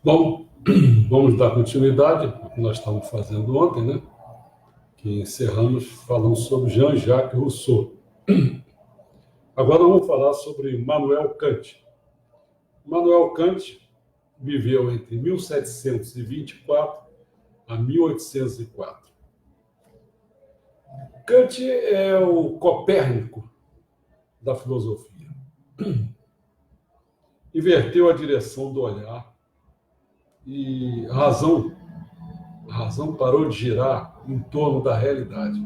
Bom, vamos dar continuidade ao que nós estávamos fazendo ontem, né? Que encerramos falando sobre Jean-Jacques Rousseau. Agora vamos falar sobre Immanuel Kant. Immanuel Kant viveu entre 1724 a 1804. Kant é o Copérnico da filosofia. Inverteu a direção do olhar e a razão parou de girar em torno da realidade.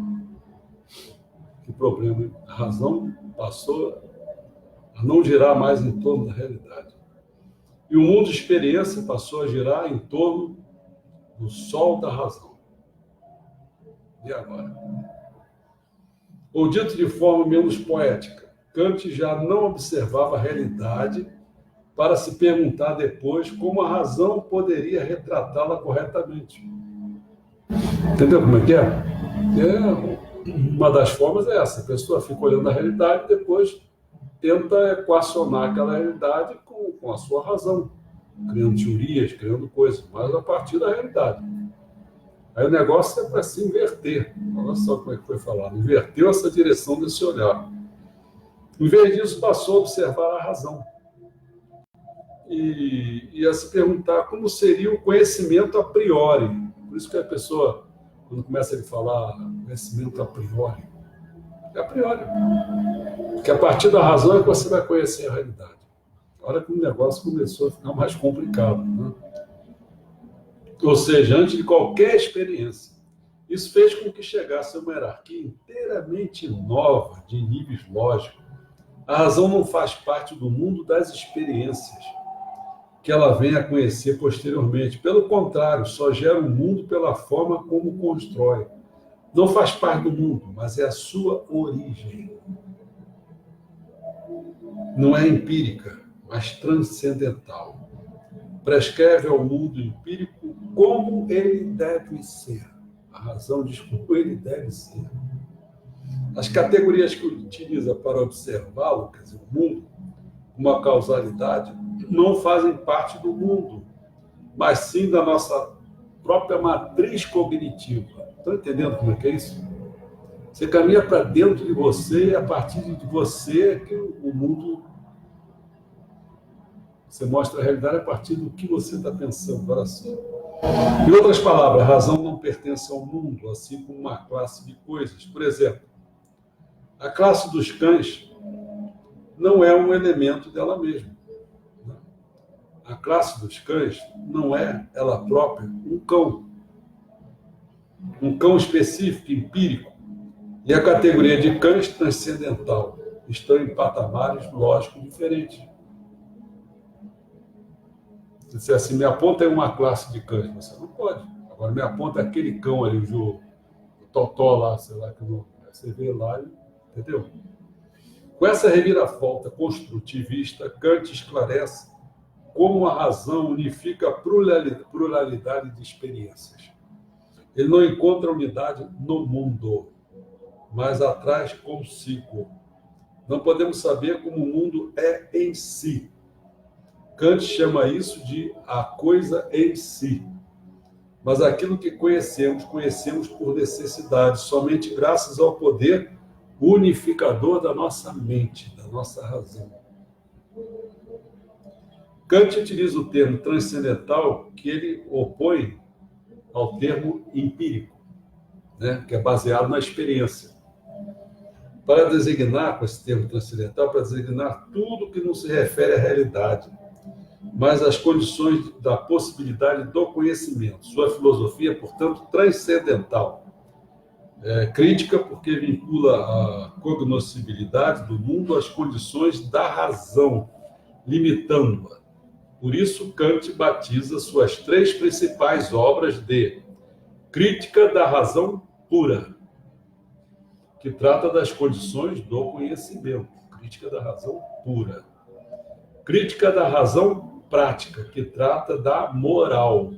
Que problema, hein? A razão passou a não girar mais em torno da realidade. E o mundo de experiência passou a girar em torno do sol da razão. E agora? Ou dito de forma menos poética, Kant já não observava a realidade para se perguntar depois como a razão poderia retratá-la corretamente. Entendeu como é que é? Uma das formas é essa. A pessoa fica olhando a realidade e depois tenta equacionar aquela realidade com a sua razão, criando teorias, criando coisas, mas a partir da realidade. Aí o negócio é para se inverter. Olha só como é que foi falado. Inverteu essa direção desse olhar. Em vez disso, passou a observar a razão. E a se perguntar como seria o conhecimento a priori. Por isso que a pessoa, quando começa a falar conhecimento a priori, é a priori. Porque a partir da razão é que você vai conhecer a realidade. A hora que o negócio começou a ficar mais complicado, né? Ou seja, antes de qualquer experiência. Isso fez com que chegasse a uma hierarquia inteiramente nova de níveis lógicos. A razão não faz parte do mundo das experiências que ela vem a conhecer posteriormente. Pelo contrário, só gera um mundo pela forma como constrói. Não faz parte do mundo, mas é a sua origem. Não é empírica, mas transcendental. Prescreve ao mundo empírico como ele deve ser. A razão diz como ele deve ser. As categorias que utiliza para observá-lo, quer dizer, o mundo, uma causalidade, não fazem parte do mundo, mas sim da nossa própria matriz cognitiva. Estão entendendo como é que é isso? Você caminha para dentro de você e a partir de você é que o mundo... Você mostra a realidade a partir do que você está pensando, coração. Em outras palavras, a razão não pertence ao mundo, assim como uma classe de coisas. Por exemplo, a classe dos cães não é um elemento dela mesma. A classe dos cães não é, ela própria, um cão. Um cão específico, empírico. E a categoria de cães transcendental estão em patamares lógicos diferentes. Se disser assim, me aponta uma classe de cães, você não pode. Agora me aponta aquele cão ali, o totó lá, sei lá, que você vê lá, entendeu? Com essa reviravolta construtivista, Kant esclarece como a razão unifica a pluralidade de experiências. Ele não encontra unidade no mundo, mas atrás consigo. Não podemos saber como o mundo é em si. Kant chama isso de a coisa em si. Mas aquilo que conhecemos por necessidade, somente graças ao poder unificador da nossa mente, da nossa razão. Kant utiliza o termo transcendental que ele opõe ao termo empírico, né, que é baseado na experiência. Para designar, com esse termo transcendental, para designar tudo que não se refere à realidade, mas às condições da possibilidade do conhecimento. Sua filosofia, portanto, transcendental. Crítica porque vincula a cognoscibilidade do mundo às condições da razão, limitando-a. Por isso, Kant batiza suas três principais obras de Crítica da Razão Pura, que trata das condições do conhecimento, crítica da razão pura. Crítica da razão prática, que trata da moral.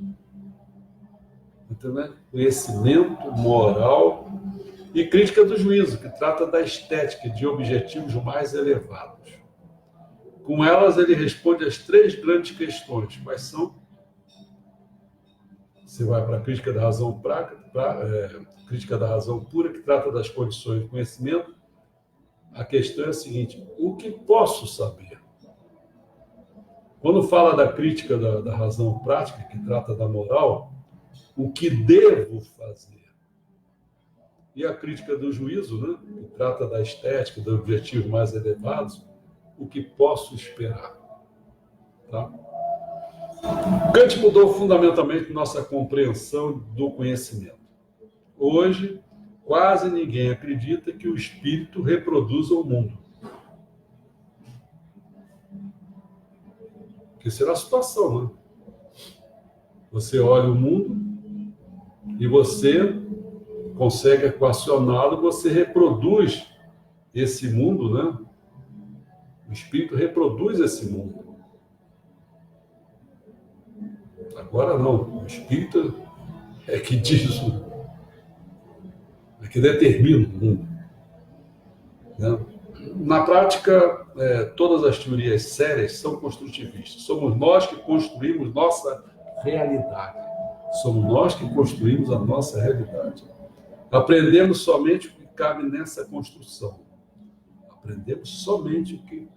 Entendeu? Conhecimento, moral. E crítica do juízo, que trata da estética, de objetivos mais elevados. Com elas, ele responde às 3 grandes questões. Quais são? Você vai para a crítica da razão crítica da razão pura, que trata das condições do conhecimento. A questão é a seguinte: o que posso saber? Quando fala da crítica da razão prática, que trata da moral, o que devo fazer? E a crítica do juízo, né, que trata da estética, dos objetivos mais elevados, o que posso esperar? Tá? Kant mudou fundamentalmente nossa compreensão do conhecimento. Hoje, quase ninguém acredita que o espírito reproduza o mundo. Que será a situação, né? Você olha o mundo e você consegue equacioná-lo, você reproduz esse mundo, né? O espírito reproduz esse mundo. Agora não, o espírito é que diz, é que determina o mundo. Né? Na prática, todas as teorias sérias são construtivistas. Somos nós que construímos nossa realidade. Somos nós que construímos a nossa realidade. Aprendemos somente o que cabe nessa construção. Aprendemos somente o que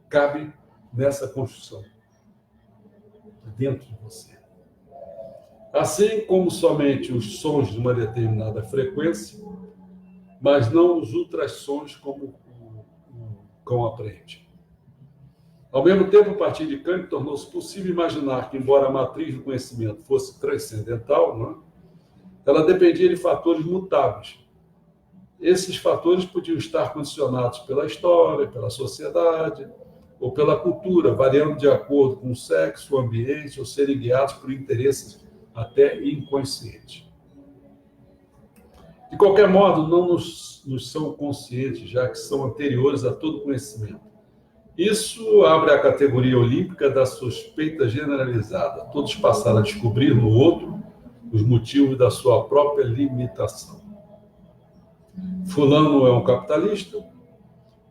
cabe nessa construção. Dentro de você. Assim como somente os sons de uma determinada frequência, mas não os ultrassons como o cão aprende. Ao mesmo tempo, a partir de Kant, tornou-se possível imaginar que, embora a matriz do conhecimento fosse transcendental, não é? Ela dependia de fatores mutáveis. Esses fatores podiam estar condicionados pela história, pela sociedade, ou pela cultura, variando de acordo com o sexo, o ambiente, ou serem guiados por interesses até inconscientes. De qualquer modo, não nos são conscientes, já que são anteriores a todo conhecimento. Isso abre a categoria olímpica da suspeita generalizada. Todos passaram a descobrir no outro os motivos da sua própria limitação. Fulano é um capitalista,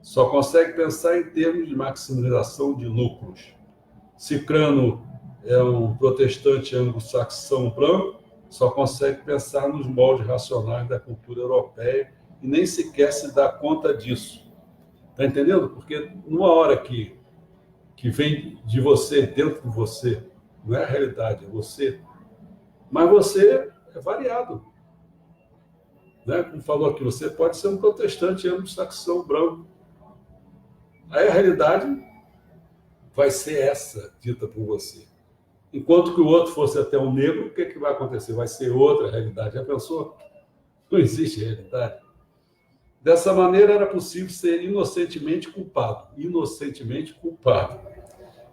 só consegue pensar em termos de maximização de lucros. Cicrano é um protestante anglo-saxão branco, só consegue pensar nos moldes racionais da cultura europeia e nem sequer se dá conta disso. Está entendendo? Porque numa hora que vem de você, dentro de você, não é a realidade, é você. Mas você é variado. Né? Como falou aqui, você pode ser um protestante anglo-saxão branco. Aí a realidade vai ser essa, dita por você. Enquanto que o outro fosse até um negro, o que vai acontecer? Vai ser outra realidade. Já pensou? Não existe realidade. Dessa maneira, era possível ser inocentemente culpado. Inocentemente culpado.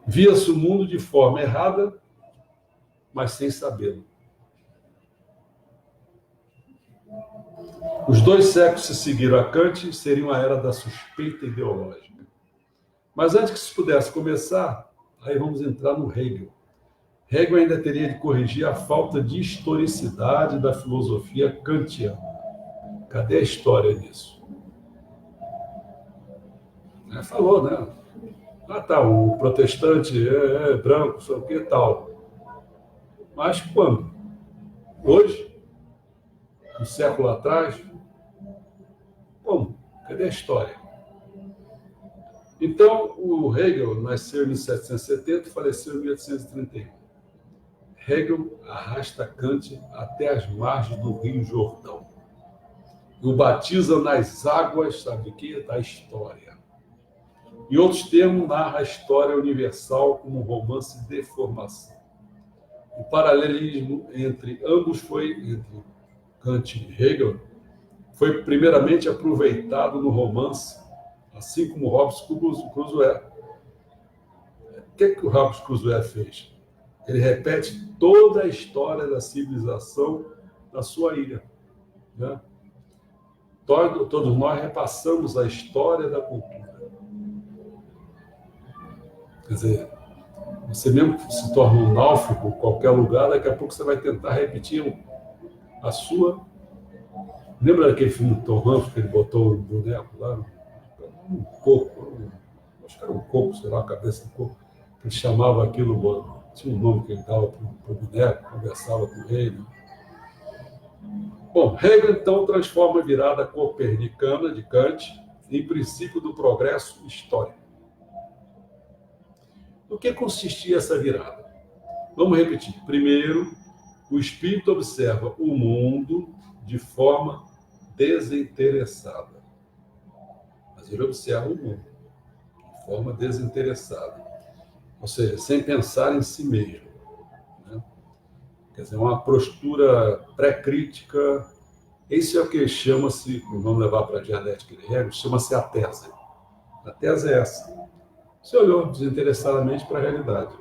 Via-se o mundo de forma errada, mas sem sabê-lo. Os 2 séculos que se seguiram a Kant seriam a era da suspeita ideológica. Mas antes que isso pudesse começar, aí vamos entrar no Hegel. Hegel ainda teria de corrigir a falta de historicidade da filosofia kantiana. Cadê a história disso? Falou, né? Ah, tá, o protestante é branco, sei o que tal. Mas quando? Hoje? Um século atrás? Como? Cadê a história? Então, o Hegel nasceu em 1770 e faleceu em 1831. Hegel arrasta Kant até as margens do Rio Jordão e o batiza nas águas, sabe o quê? Da história. Em outros termos, narra a história universal como um romance de formação. O paralelismo entre ambos entre Kant e Hegel, foi primeiramente aproveitado no romance, assim como Robinson Crusoe. O que o Robinson Crusoe fez? Ele repete toda a história da civilização na sua ilha. Né? todos nós repassamos a história da cultura. Quer dizer, você mesmo que se torna um náufrago em qualquer lugar, daqui a pouco você vai tentar repetir a sua. Lembra daquele filme do Tom Hanks que ele botou um boneco lá? Um coco, acho que era um coco, sei lá, a cabeça do coco, que ele chamava aquilo, tinha um nome que ele dava para o boneco, conversava com ele. Bom, Hegel então transforma a virada copernicana de Kant em princípio do progresso histórico. No que consistia essa virada? Vamos repetir. Primeiro, o espírito observa o mundo de forma desinteressada. Mas ele observa o mundo de forma desinteressada. Ou seja, sem pensar em si mesmo. Né? Quer dizer, uma postura pré-crítica. Esse é o que chama-se, vamos levar para a dialética de Hegel, chama-se a tese. A tese é essa. Você olhou desinteressadamente para a realidade.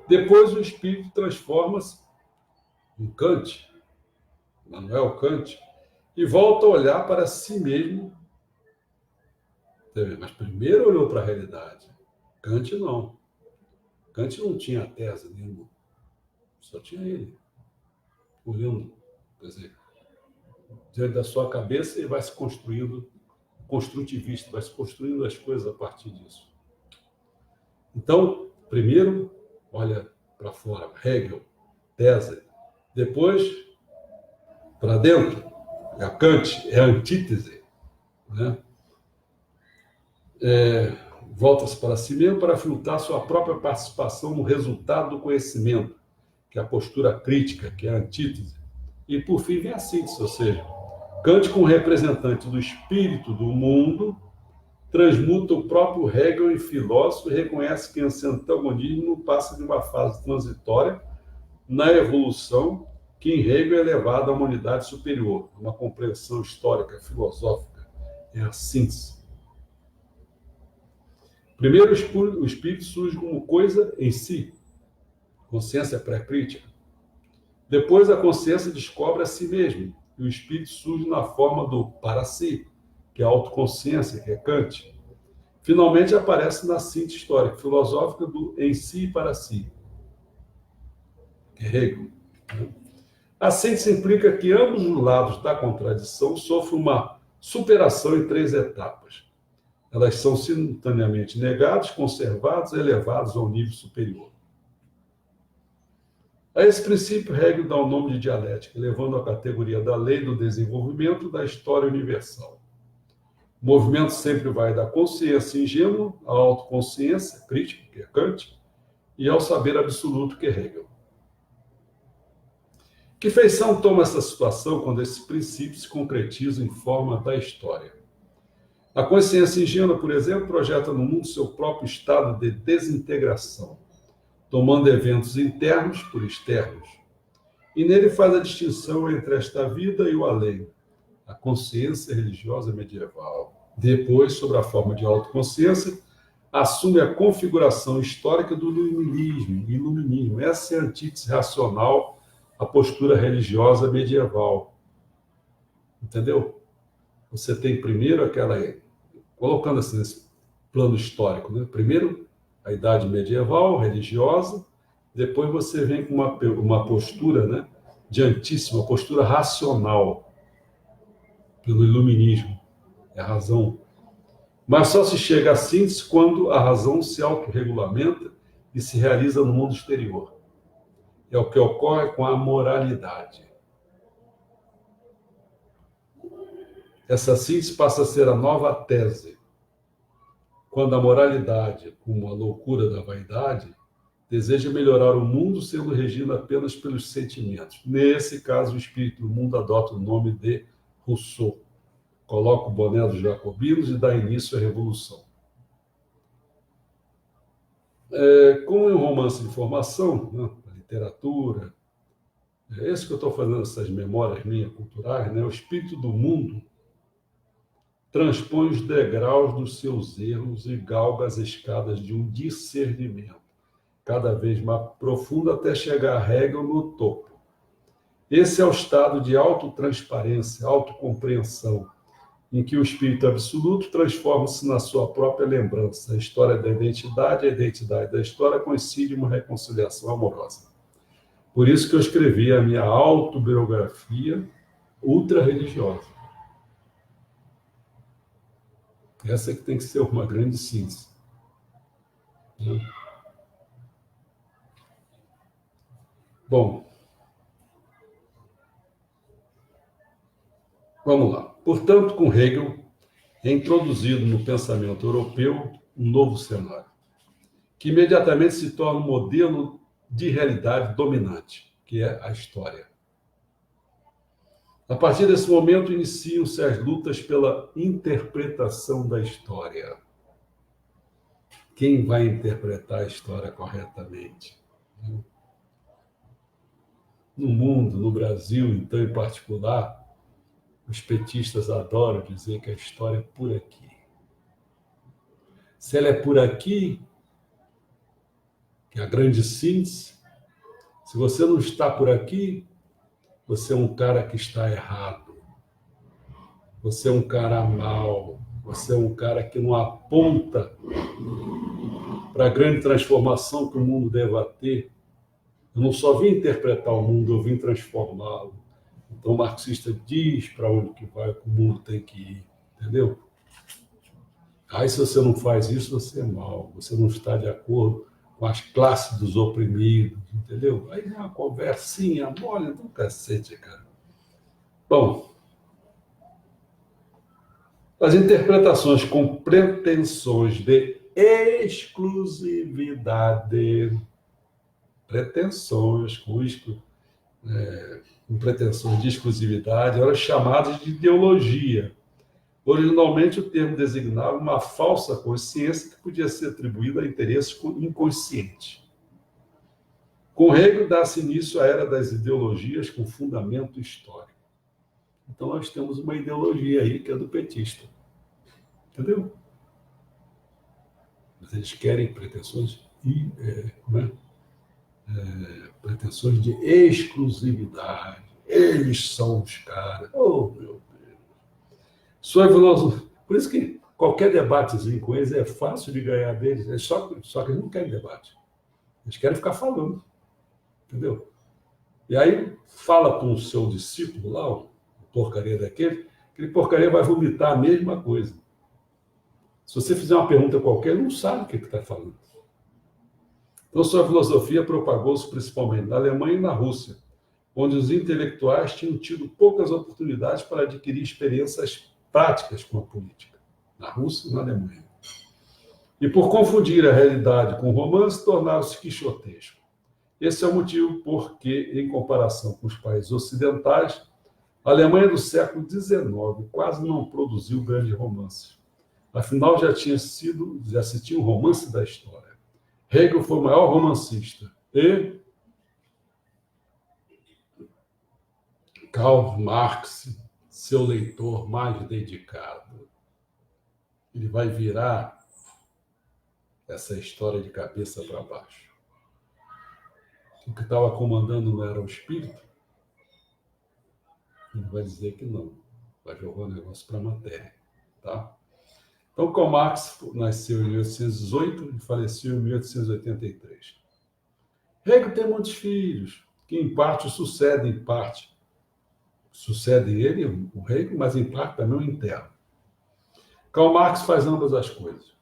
Depois o espírito transforma-se em Kant, Immanuel Kant, e volta a olhar para si mesmo. Mas primeiro olhou para a realidade. Kant não. Kant não tinha tese nenhuma. Só tinha ele. Olhando. Quer dizer, diante da sua cabeça ele vai se construindo, construtivista, vai se construindo as coisas a partir disso. Então, primeiro, olha para fora, Hegel, tese. Depois, para dentro, é a Kant, é a antítese. Né? Volta-se para si mesmo para filtrar sua própria participação no resultado do conhecimento, que é a postura crítica, que é a antítese. E, por fim, vem a síntese, ou seja, Kant, como representante do espírito do mundo, transmuta o próprio Hegel em filósofo e reconhece que esse antagonismo passa de uma fase transitória na evolução que em Hegel é levada a uma unidade superior, uma compreensão histórica, filosófica, é a síntese. Primeiro, o espírito surge como coisa em si, consciência pré-crítica. Depois, a consciência descobre a si mesmo, e o espírito surge na forma do para si, que é a autoconsciência, que é Kant. Finalmente, aparece na síntese histórica, filosófica do em si e para si, que é Hegel. A síntese implica que ambos os lados da contradição sofrem uma superação em 3 etapas. Elas são simultaneamente negados, conservados e elevados ao nível superior. A esse princípio, Hegel dá o nome de dialética, levando à categoria da lei do desenvolvimento da história universal. O movimento sempre vai da consciência ingênua à autoconsciência crítica, que é Kant, e ao saber absoluto, que é Hegel. Que feição toma essa situação quando esse princípio se concretiza em forma da história? A consciência ingênua, por exemplo, projeta no mundo seu próprio estado de desintegração, tomando eventos internos por externos. E nele faz a distinção entre esta vida e o além, a consciência religiosa medieval. Depois, sob a forma de autoconsciência, assume a configuração histórica do iluminismo. Essa é a antítese racional à postura religiosa medieval. Entendeu? Você tem primeiro aquela, colocando assim nesse plano histórico, né? Primeiro a idade medieval, religiosa, depois você vem com uma postura, né, diantíssima, uma postura racional, pelo iluminismo, é a razão. Mas só se chega à síntese quando a razão se autorregulamenta e se realiza no mundo exterior. É o que ocorre com a moralidade. Essa síntese passa a ser a nova tese. Quando a moralidade, como a loucura da vaidade, deseja melhorar o mundo sendo regida apenas pelos sentimentos. Nesse caso, o espírito do mundo adota o nome de Rousseau. Coloca o boné dos jacobinos e dá início à revolução. Como em um romance de formação, né, a literatura, é isso que eu estou fazendo, essas memórias minhas culturais, né, o espírito do mundo transpõe os degraus dos seus erros e galga as escadas de um discernimento, cada vez mais profundo até chegar a Hegel no topo. Esse é o estado de autotransparência, autocompreensão, em que o espírito absoluto transforma-se na sua própria lembrança. A história da identidade, a identidade da história coincide em uma reconciliação amorosa. Por isso que eu escrevi a minha autobiografia ultra-religiosa. Essa que tem que ser uma grande síntese. Bom, vamos lá. Portanto, com Hegel, é introduzido no pensamento europeu um novo cenário, que imediatamente se torna um modelo de realidade dominante, que é a história. A partir desse momento, iniciam-se as lutas pela interpretação da história. Quem vai interpretar a história corretamente? No mundo, no Brasil, então, em particular, os petistas adoram dizer que a história é por aqui. Se ela é por aqui, que é a grande síntese, se você não está por aqui, você é um cara que está errado. Você é um cara mau. Você é um cara que não aponta para a grande transformação que o mundo deva ter. Eu não só vim interpretar o mundo, eu vim transformá-lo. Então o marxista diz para onde que vai, que o mundo tem que ir. Entendeu? Aí se você não faz isso, você é mau. Você não está de acordo com as classes dos oprimidos, entendeu? Aí é uma conversinha mole do cacete, cara. Bom, as interpretações com pretensões de exclusividade, com pretensões de exclusividade, eram chamadas de ideologia. Originalmente, o termo designava uma falsa consciência que podia ser atribuída a interesses inconscientes. Com Hegel, dá-se início à era das ideologias com fundamento histórico. Então, nós temos uma ideologia aí que é do petista. Entendeu? Mas eles querem pretensões pretensões de exclusividade. Eles são os caras. Oh, meu Deus. Por isso que qualquer debatezinho com eles é fácil de ganhar deles. Só que eles não querem debate. Eles querem ficar falando. Entendeu? E aí fala com o seu discípulo lá, o porcaria daquele, aquele porcaria vai vomitar a mesma coisa. Se você fizer uma pergunta qualquer, ele não sabe o que está falando. Então, sua filosofia propagou-se principalmente na Alemanha e na Rússia, onde os intelectuais tinham tido poucas oportunidades para adquirir experiências práticas com a política. Na Rússia e na Alemanha. E por confundir a realidade com o romance, tornaram-se quixotescos. Esse é o motivo porque, em comparação com os países ocidentais, a Alemanha do século XIX quase não produziu grandes romances. Afinal, já se tinha um romance da história. Hegel foi o maior romancista. E Karl Marx, seu leitor mais dedicado. Ele vai virar essa história de cabeça para baixo. O que estava comandando não era o espírito? Ele vai dizer que não. Vai jogar o negócio para a matéria. Tá? Então, Karl Marx nasceu em 1818 e faleceu em 1883. Hegel tem muitos filhos, que em parte sucedem Sucede ele, o Hegel, mas em parte também o enterra. Karl Marx faz ambas as coisas.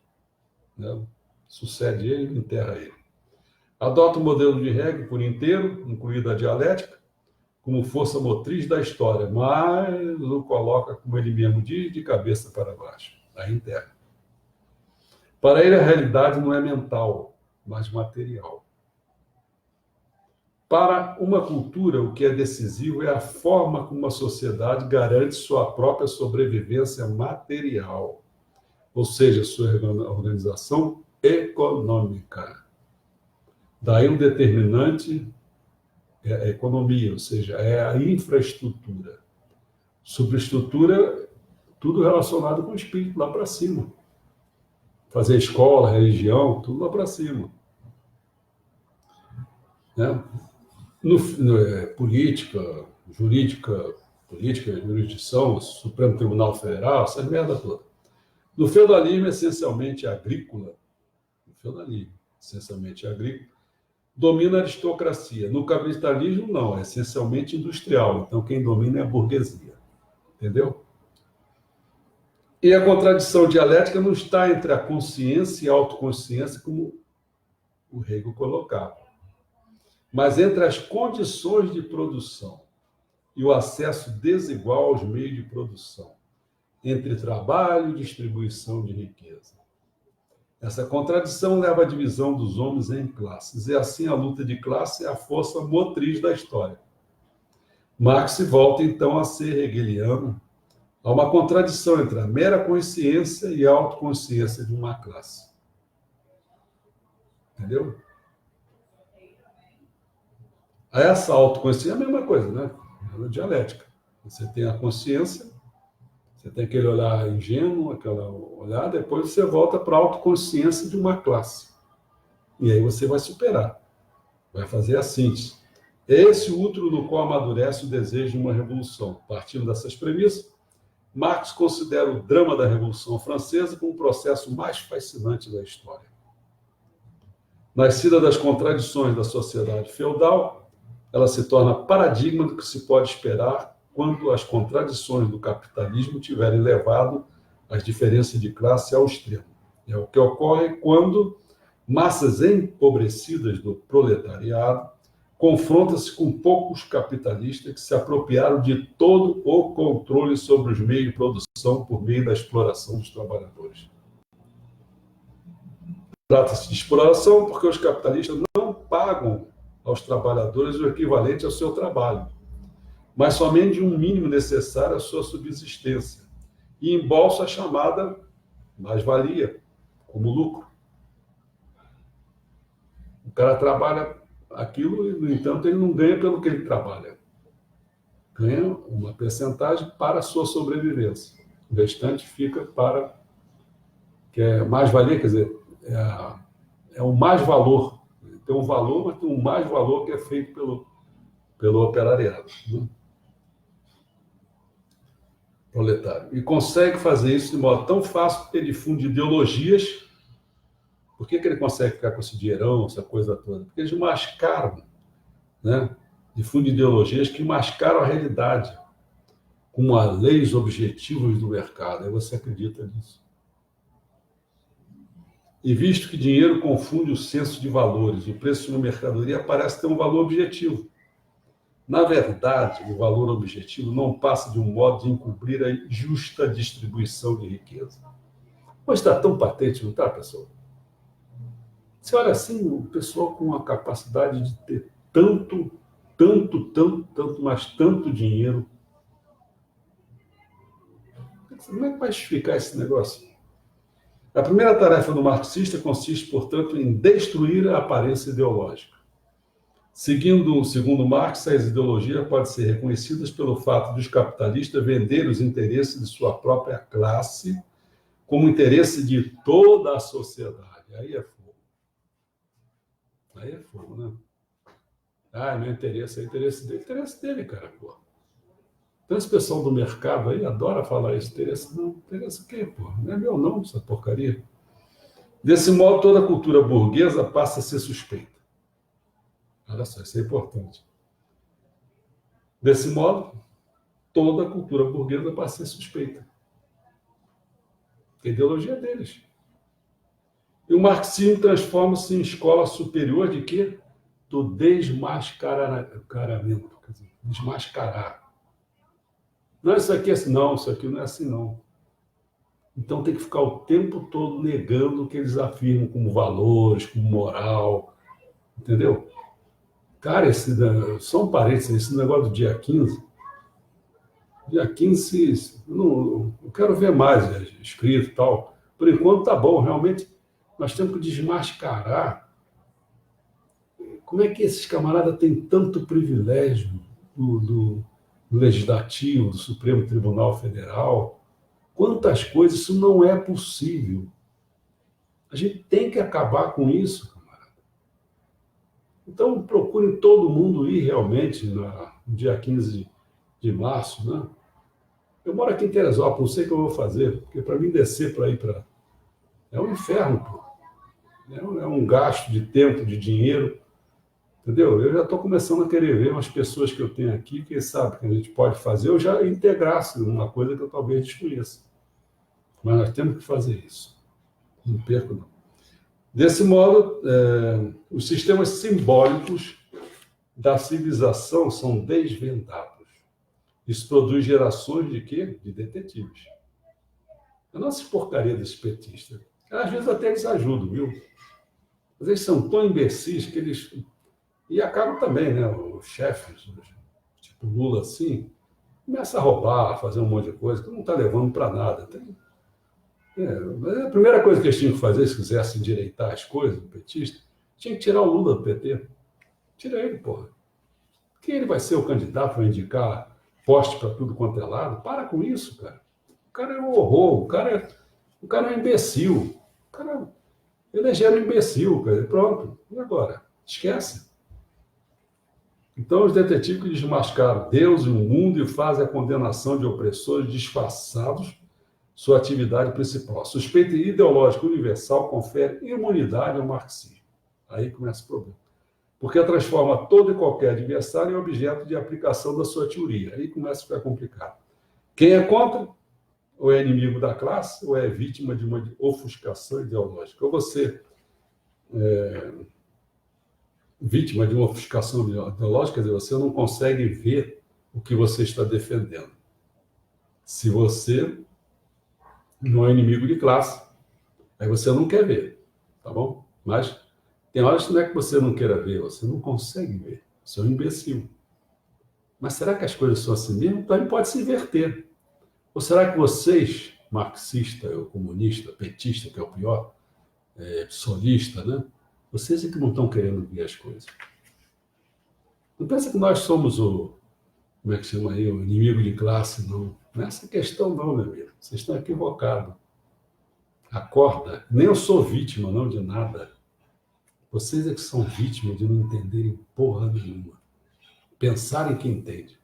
Né? Sucede ele e enterra ele. Adota o modelo de Hegel por inteiro, incluída a dialética, como força motriz da história, mas o coloca, como ele mesmo diz, de cabeça para baixo. Aí enterra. Para ele, a realidade não é mental, mas material. Para uma cultura, o que é decisivo é a forma como a sociedade garante sua própria sobrevivência material, ou seja, sua organização econômica. Daí o determinante é a economia, ou seja, é a infraestrutura. Superestrutura, tudo relacionado com o espírito, lá para cima. Fazer escola, religião, tudo lá para cima. Né? Política, jurídica, política, jurisdição, Supremo Tribunal Federal, essas merda toda. No feudalismo, essencialmente agrícola, domina a aristocracia. No capitalismo, não, é essencialmente industrial. Então, quem domina é a burguesia. Entendeu? E a contradição dialética não está entre a consciência e a autoconsciência, como o Hegel colocava, mas entre as condições de produção e o acesso desigual aos meios de produção, entre trabalho e distribuição de riqueza. Essa contradição leva à divisão dos homens em classes, e assim a luta de classe é a força motriz da história. Marx volta então a ser hegeliano. Há uma contradição entre a mera consciência e a autoconsciência de uma classe. Entendeu? Essa autoconsciência é a mesma coisa, né? É dialética. Você tem a consciência, você tem aquele olhar ingênuo, aquela olhar, depois você volta para a autoconsciência de uma classe. E aí você vai superar, vai fazer a síntese. É esse útero no qual amadurece o desejo de uma revolução. Partindo dessas premissas, Marx considera o drama da Revolução Francesa como o processo mais fascinante da história. Nascida das contradições da sociedade feudal, ela se torna paradigma do que se pode esperar quando as contradições do capitalismo tiverem levado as diferenças de classe ao extremo. É o que ocorre quando massas empobrecidas do proletariado confrontam-se com poucos capitalistas que se apropriaram de todo o controle sobre os meios de produção por meio da exploração dos trabalhadores. Trata-se de exploração porque os capitalistas não pagam aos trabalhadores o equivalente ao seu trabalho, mas somente um mínimo necessário à sua subsistência, e embolsa a chamada mais-valia, como lucro. O cara trabalha aquilo e, no entanto, ele não ganha pelo que ele trabalha. Ganha uma percentagem para a sua sobrevivência. O restante fica para... que é mais-valia, quer dizer, é o mais-valor. Tem um valor, mas tem um mais-valor que é feito pelo operariado, né? Proletário. E consegue fazer isso de modo tão fácil porque ele difunde ideologias. Por que ele consegue ficar com esse dinheirão, essa coisa toda? Porque eles mascaram, né? Difundem ideologias que mascaram a realidade, com as leis objetivas do mercado. Aí você acredita nisso. E visto que dinheiro confunde o senso de valores, o preço de uma mercadoria parece ter um valor objetivo. Na verdade, o valor objetivo não passa de um modo de encobrir a justa distribuição de riqueza. Mas está tão patente, não está, pessoal? Você olha assim, o pessoal com a capacidade de ter tanto, mas tanto dinheiro. Como é que vai explicar esse negócio? A primeira tarefa do marxista consiste, portanto, em destruir a aparência ideológica. Segundo Marx, as ideologias podem ser reconhecidas pelo fato dos capitalistas venderem os interesses de sua própria classe como interesse de toda a sociedade. Aí é fogo. Aí é fogo, né? Meu interesse é interesse dele, cara, pô. Então, esse pessoal do mercado aí adora falar isso. Interesse não, interesse o quê, pô? Não é meu não, essa porcaria. Desse modo, toda a cultura burguesa passa a ser suspeita. Olha só, isso é importante. Desse modo, toda a cultura burguesa passa a ser suspeita. A ideologia é deles. E o marxismo transforma-se em escola superior de quê? Do desmascaramento. Quer dizer, desmascarar. Não, isso aqui é assim, não, isso aqui não é assim, não. Então tem que ficar o tempo todo negando o que eles afirmam como valores, como moral. Entendeu? Cara, só um parênteses, esse negócio do dia 15. Dia 15, eu quero ver mais escrito e tal. Por enquanto tá bom, realmente nós temos que desmascarar. Como é que esses camaradas têm tanto privilégio do Legislativo, do Supremo Tribunal Federal? Quantas coisas, isso não é possível. A gente tem que acabar com isso, camarada. Então, procurem todo mundo ir realmente no dia 15 de março, né? Eu moro aqui em Teresópolis, não sei o que eu vou fazer, porque para mim descer para ir para... É um inferno, pô. É um gasto de tempo, de dinheiro, entendeu? Eu já estou começando a querer ver umas pessoas que eu tenho aqui, quem sabe que a gente pode fazer, eu já integrasse uma coisa que eu talvez desconheça. Mas nós temos que fazer isso. Não perco, não. Desse modo, os sistemas simbólicos da civilização são desvendados. Isso produz gerações de quê? De detetives. A nossa porcaria desses petistas. Às vezes até eles ajudam, viu? Mas eles são tão imbecis que eles... E acabam também, né? Os chefes, tipo Lula, assim, começa a roubar, a fazer um monte de coisa que não está levando para nada. A primeira coisa que eles tinham que fazer, se quisessem endireitar as coisas do petista, tinha que tirar o Lula do PT. Tira ele, porra. Que ele vai ser o candidato, vai indicar poste para tudo quanto é lado. Para com isso, cara. O cara é um horror, o cara é um imbecil. O cara elegeram um imbecil, cara. Pronto. E agora? Esquece. Então, os detetives que desmascaram Deus e o mundo e fazem a condenação de opressores disfarçados sua atividade principal. A suspeita ideológica universal confere imunidade ao marxismo. Aí começa o problema. Porque transforma todo e qualquer adversário em objeto de aplicação da sua teoria. Aí começa a ficar complicado. Quem é contra, ou é inimigo da classe, ou é vítima de uma ofuscação ideológica. Ou você é vítima de uma ofuscação ideológica, quer dizer, você não consegue ver o que você está defendendo. Se você não é inimigo de classe, aí você não quer ver, tá bom? Mas tem horas que não é que você não queira ver, você não consegue ver. Você é um imbecil. Mas será que as coisas são assim mesmo? Também pode se inverter. Ou será que vocês, marxista, ou comunista, petista, que é o pior, solista, né? Vocês é que não estão querendo ver as coisas. Não pensa que nós somos como é que chama aí, o inimigo de classe, não. Não é essa questão não, meu amigo. Vocês estão equivocados. Acorda. Nem eu sou vítima, não, de nada. Vocês é que são vítimas de não entenderem porra nenhuma. Pensarem que entende.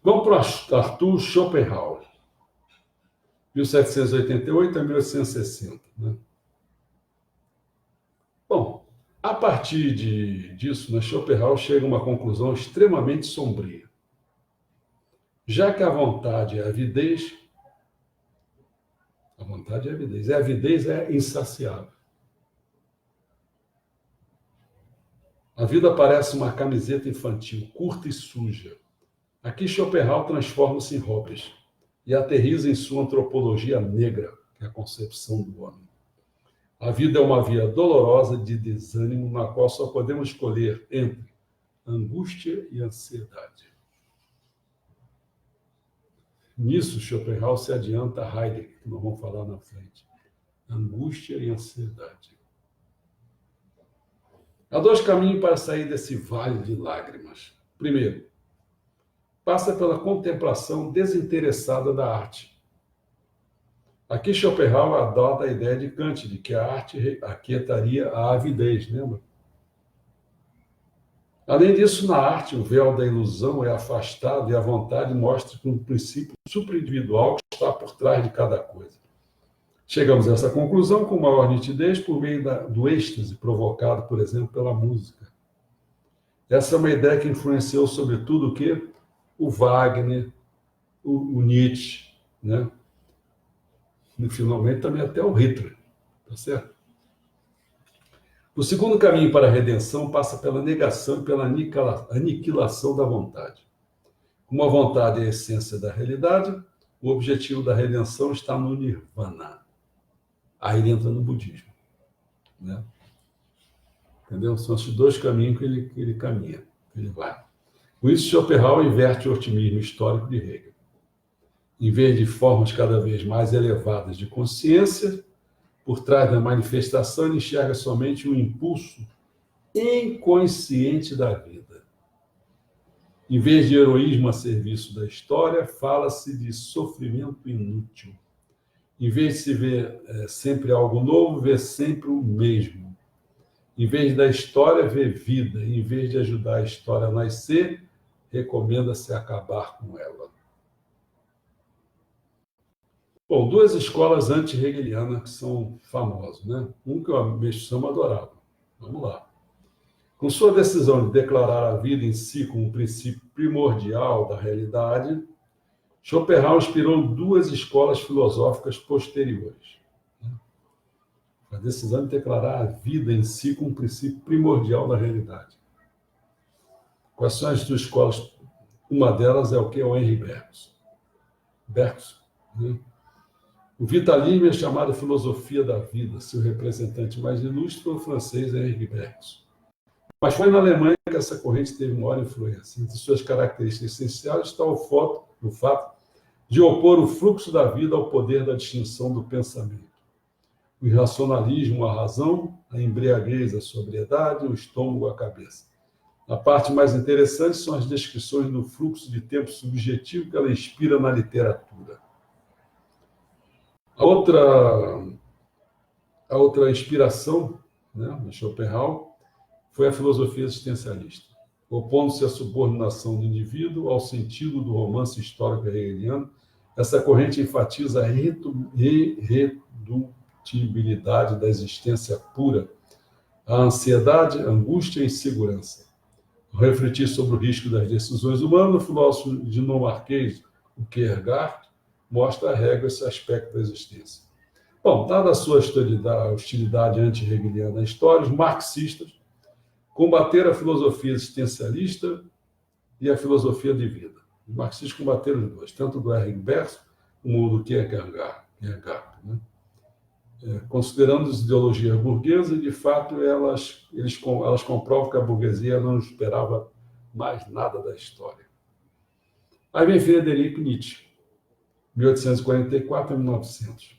Vamos para o Arthur Schopenhauer, 1788 a 1860. Né? Bom, a partir disso, né, Schopenhauer chega a uma conclusão extremamente sombria. Já que a vontade é a avidez, a avidez é insaciável. A vida parece uma camiseta infantil, curta e suja. Aqui Schopenhauer transforma-se em Hobbes e aterriza em sua antropologia negra, que é a concepção do homem. A vida é uma via dolorosa de desânimo, na qual só podemos escolher entre angústia e ansiedade. Nisso, Schopenhauer se adianta a Heidegger, que nós vamos falar na frente. Angústia e ansiedade. Há dois caminhos para sair desse vale de lágrimas. Primeiro, passa pela contemplação desinteressada da arte. Aqui Schopenhauer adota a ideia de Kant, de que a arte aquietaria a avidez, lembra? Além disso, na arte, o véu da ilusão é afastado e a vontade mostra que um princípio superindividual está por trás de cada coisa. Chegamos a essa conclusão com maior nitidez por meio do êxtase provocado, por exemplo, pela música. Essa é uma ideia que influenciou, sobretudo, o quê? O Wagner, o Nietzsche, né? E, finalmente, também até o Hitler, tá certo? O segundo caminho para a redenção passa pela negação e pela aniquilação da vontade. Como a vontade é a essência da realidade, o objetivo da redenção está no nirvana. Aí ele entra no budismo. Né? Entendeu? São esses dois caminhos que ele caminha, que ele vai. Com isso, Schopenhauer inverte o otimismo histórico de Hegel. Em vez de formas cada vez mais elevadas de consciência, por trás da manifestação, ele enxerga somente um impulso inconsciente da vida. Em vez de heroísmo a serviço da história, fala-se de sofrimento inútil. Em vez de se ver sempre algo novo, vê sempre o mesmo. Em vez da história, vê vida. Em vez de ajudar a história a nascer, recomenda-se acabar com ela. Bom, duas escolas anti-hegelianas que são famosas, né? Um que o Meixo Sama adorava. Vamos lá. Com sua decisão de declarar a vida em si como um princípio primordial da realidade, Schopenhauer inspirou duas escolas filosóficas posteriores. A decisão de declarar a vida em si como um princípio primordial da realidade. Quais são as duas escolas? Uma delas é o que? O Henri Bergson. Bergson, né? O vitalismo é chamado filosofia da vida. Seu representante mais ilustre foi o francês Henri Bergson. Mas foi na Alemanha que essa corrente teve maior influência. Entre suas características essenciais está o fato de opor o fluxo da vida ao poder da distinção do pensamento. O irracionalismo, a razão, a embriaguez, a sobriedade, o estômago, a cabeça. A parte mais interessante são as descrições do fluxo de tempo subjetivo que ela inspira na literatura. A outra inspiração, né, de Schopenhauer foi a filosofia existencialista, opondo-se à subordinação do indivíduo ao sentido do romance histórico hegeliano. Essa corrente enfatiza a irredutibilidade da existência pura, a ansiedade, a angústia e a insegurança. Ao refletir sobre o risco das decisões humanas, o filósofo dinamarquês Kierkegaard mostra a régua esse aspecto da existência. Bom, dada a sua hostilidade anti-hegeliana à história, os marxistas combateram a filosofia existencialista e a filosofia de vida. Os marxistas combateram os dois, tanto do Henri Bergson como do Kierkegaard, né? Considerando as ideologias burguesas, de fato, elas comprovam que a burguesia não esperava mais nada da história. Aí vem Friedrich Nietzsche, 1844 a 1900.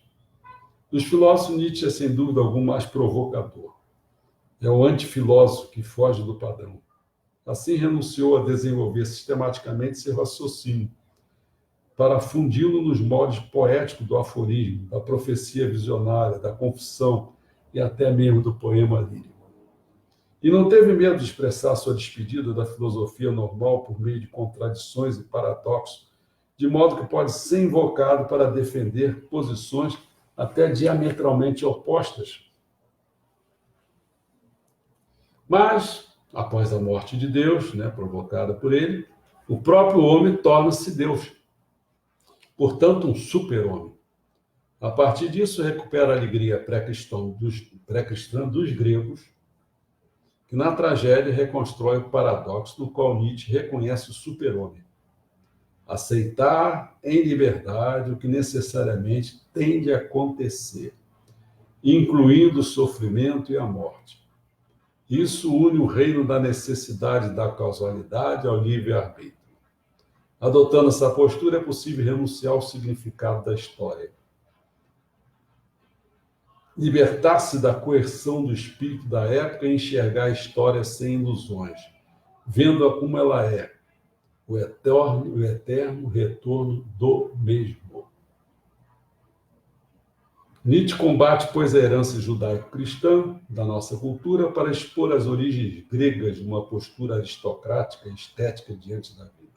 Dos filósofos, Nietzsche é, sem dúvida alguma, mais provocador. É o antifilósofo que foge do padrão. Assim, renunciou a desenvolver sistematicamente seu raciocínio, para fundi-lo nos moldes poéticos do aforismo, da profecia visionária, da confissão e até mesmo do poema lírico. E não teve medo de expressar sua despedida da filosofia normal por meio de contradições e paradoxos, de modo que pode ser invocado para defender posições até diametralmente opostas. Mas, após a morte de Deus, né, provocada por ele, o próprio homem torna-se Deus. Portanto, um super-homem. A partir disso, recupera a alegria pré-cristã dos gregos, que na tragédia reconstrói o paradoxo no qual Nietzsche reconhece o super-homem. Aceitar em liberdade o que necessariamente tem de acontecer, incluindo o sofrimento e a morte. Isso une o reino da necessidade e da causalidade ao livre-arbítrio. Adotando essa postura, é possível renunciar ao significado da história. Libertar-se da coerção do espírito da época e enxergar a história sem ilusões, vendo-a como ela é, o eterno retorno do mesmo. Nietzsche combate, pois, a herança judaico-cristã da nossa cultura para expor as origens gregas de uma postura aristocrática e estética diante da vida.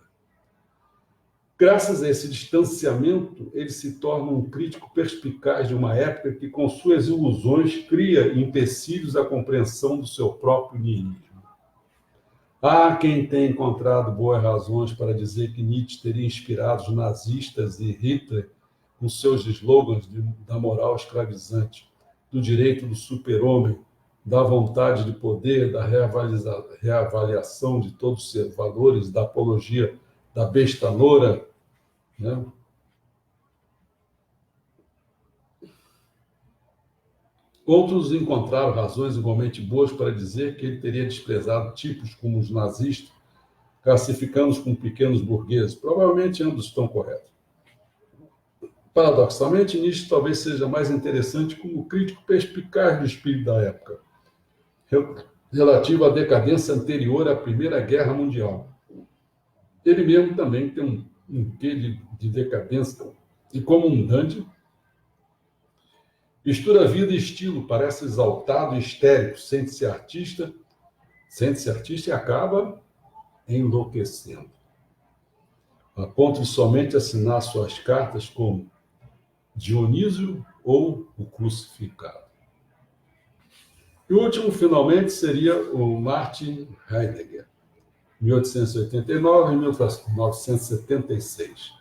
Graças a esse distanciamento, ele se torna um crítico perspicaz de uma época que, com suas ilusões, cria empecilhos à compreensão do seu próprio niilismo. Há quem tenha encontrado boas razões para dizer que Nietzsche teria inspirado os nazistas e Hitler com seus slogans da moral escravizante, do direito do super-homem, da vontade de poder, da reavaliação de todos os seus valores, da apologia da besta loura, né? Outros encontraram razões igualmente boas para dizer que ele teria desprezado tipos como os nazistas, classificando-os como pequenos burgueses. Provavelmente ambos estão corretos. Paradoxalmente, Nietzsche talvez seja mais interessante como crítico perspicaz do espírito da época, relativo à decadência anterior à Primeira Guerra Mundial. Ele mesmo também tem um quê de decadência, e como um dandy, mistura vida e estilo, parece exaltado e histérico, sente-se artista e acaba enlouquecendo. a ponto de somente assinar suas cartas como Dionísio ou o Crucificado. E o último, finalmente, seria o Martin Heidegger, 1889 e 1976.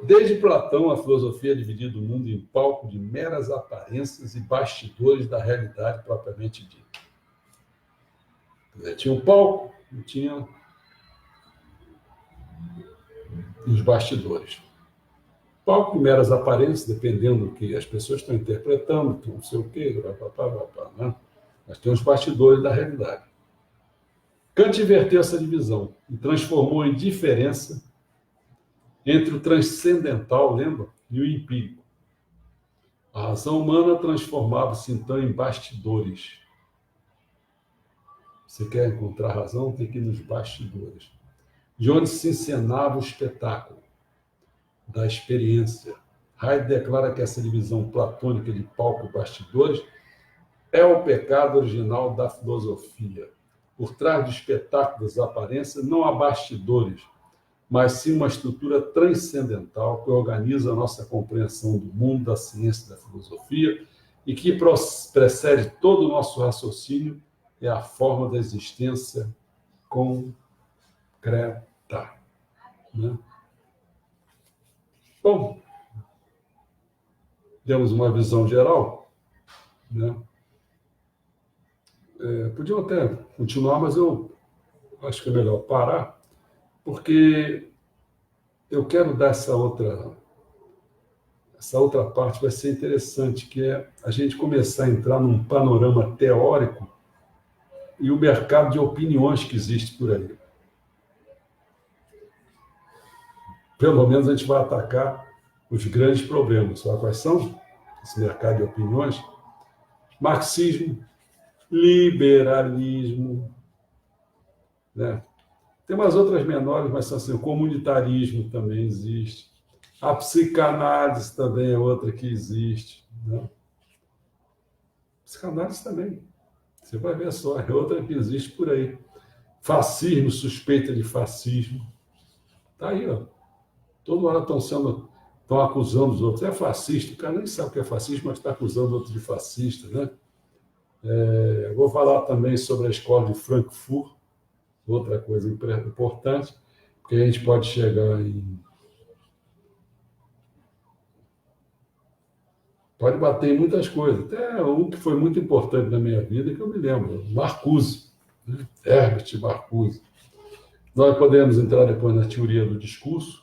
Desde Platão, a filosofia dividiu o mundo em palco de meras aparências e bastidores da realidade propriamente dita. Tinha um palco e tinha os bastidores. Palco de meras aparências, dependendo do que as pessoas estão interpretando, não sei o quê, né? Mas tem os bastidores da realidade. Kant inverteu essa divisão e transformou em diferença entre o transcendental, lembra, e o empírico. A razão humana transformava-se, então, em bastidores. Você quer encontrar razão, tem que ir nos bastidores, de onde se encenava o espetáculo da experiência. Heidegger declara que essa divisão platônica de palco e bastidores é o pecado original da filosofia. Por trás do espetáculo das aparências não há bastidores, mas sim uma estrutura transcendental que organiza a nossa compreensão do mundo, da ciência e da filosofia e que precede todo o nosso raciocínio, é a forma da existência concreta. Né? Bom, demos uma visão geral, né? Podiam até continuar, mas eu acho que é melhor parar, porque eu quero dar essa outra parte, vai ser interessante, que é a gente começar a entrar num panorama teórico e o mercado de opiniões que existe por aí. Pelo menos a gente vai atacar os grandes problemas. Sabe quais são? Esse mercado de opiniões. Marxismo, liberalismo, né? Tem umas outras menores, mas são assim, o comunitarismo também existe. A psicanálise também é outra que existe. Né? Psicanálise também. Você vai ver só, é outra que existe por aí. Fascismo, suspeita de fascismo. Está aí, ó. Toda hora estão acusando os outros. É fascista. O cara nem sabe o que é fascismo, mas está acusando outros de fascista, né? Vou falar também sobre a escola de Frankfurt, outra coisa importante, porque a gente pode chegar em... Pode bater em muitas coisas. Até um que foi muito importante na minha vida, que eu me lembro, Marcuse, né? Herbert Marcuse. Nós podemos entrar depois na teoria do discurso,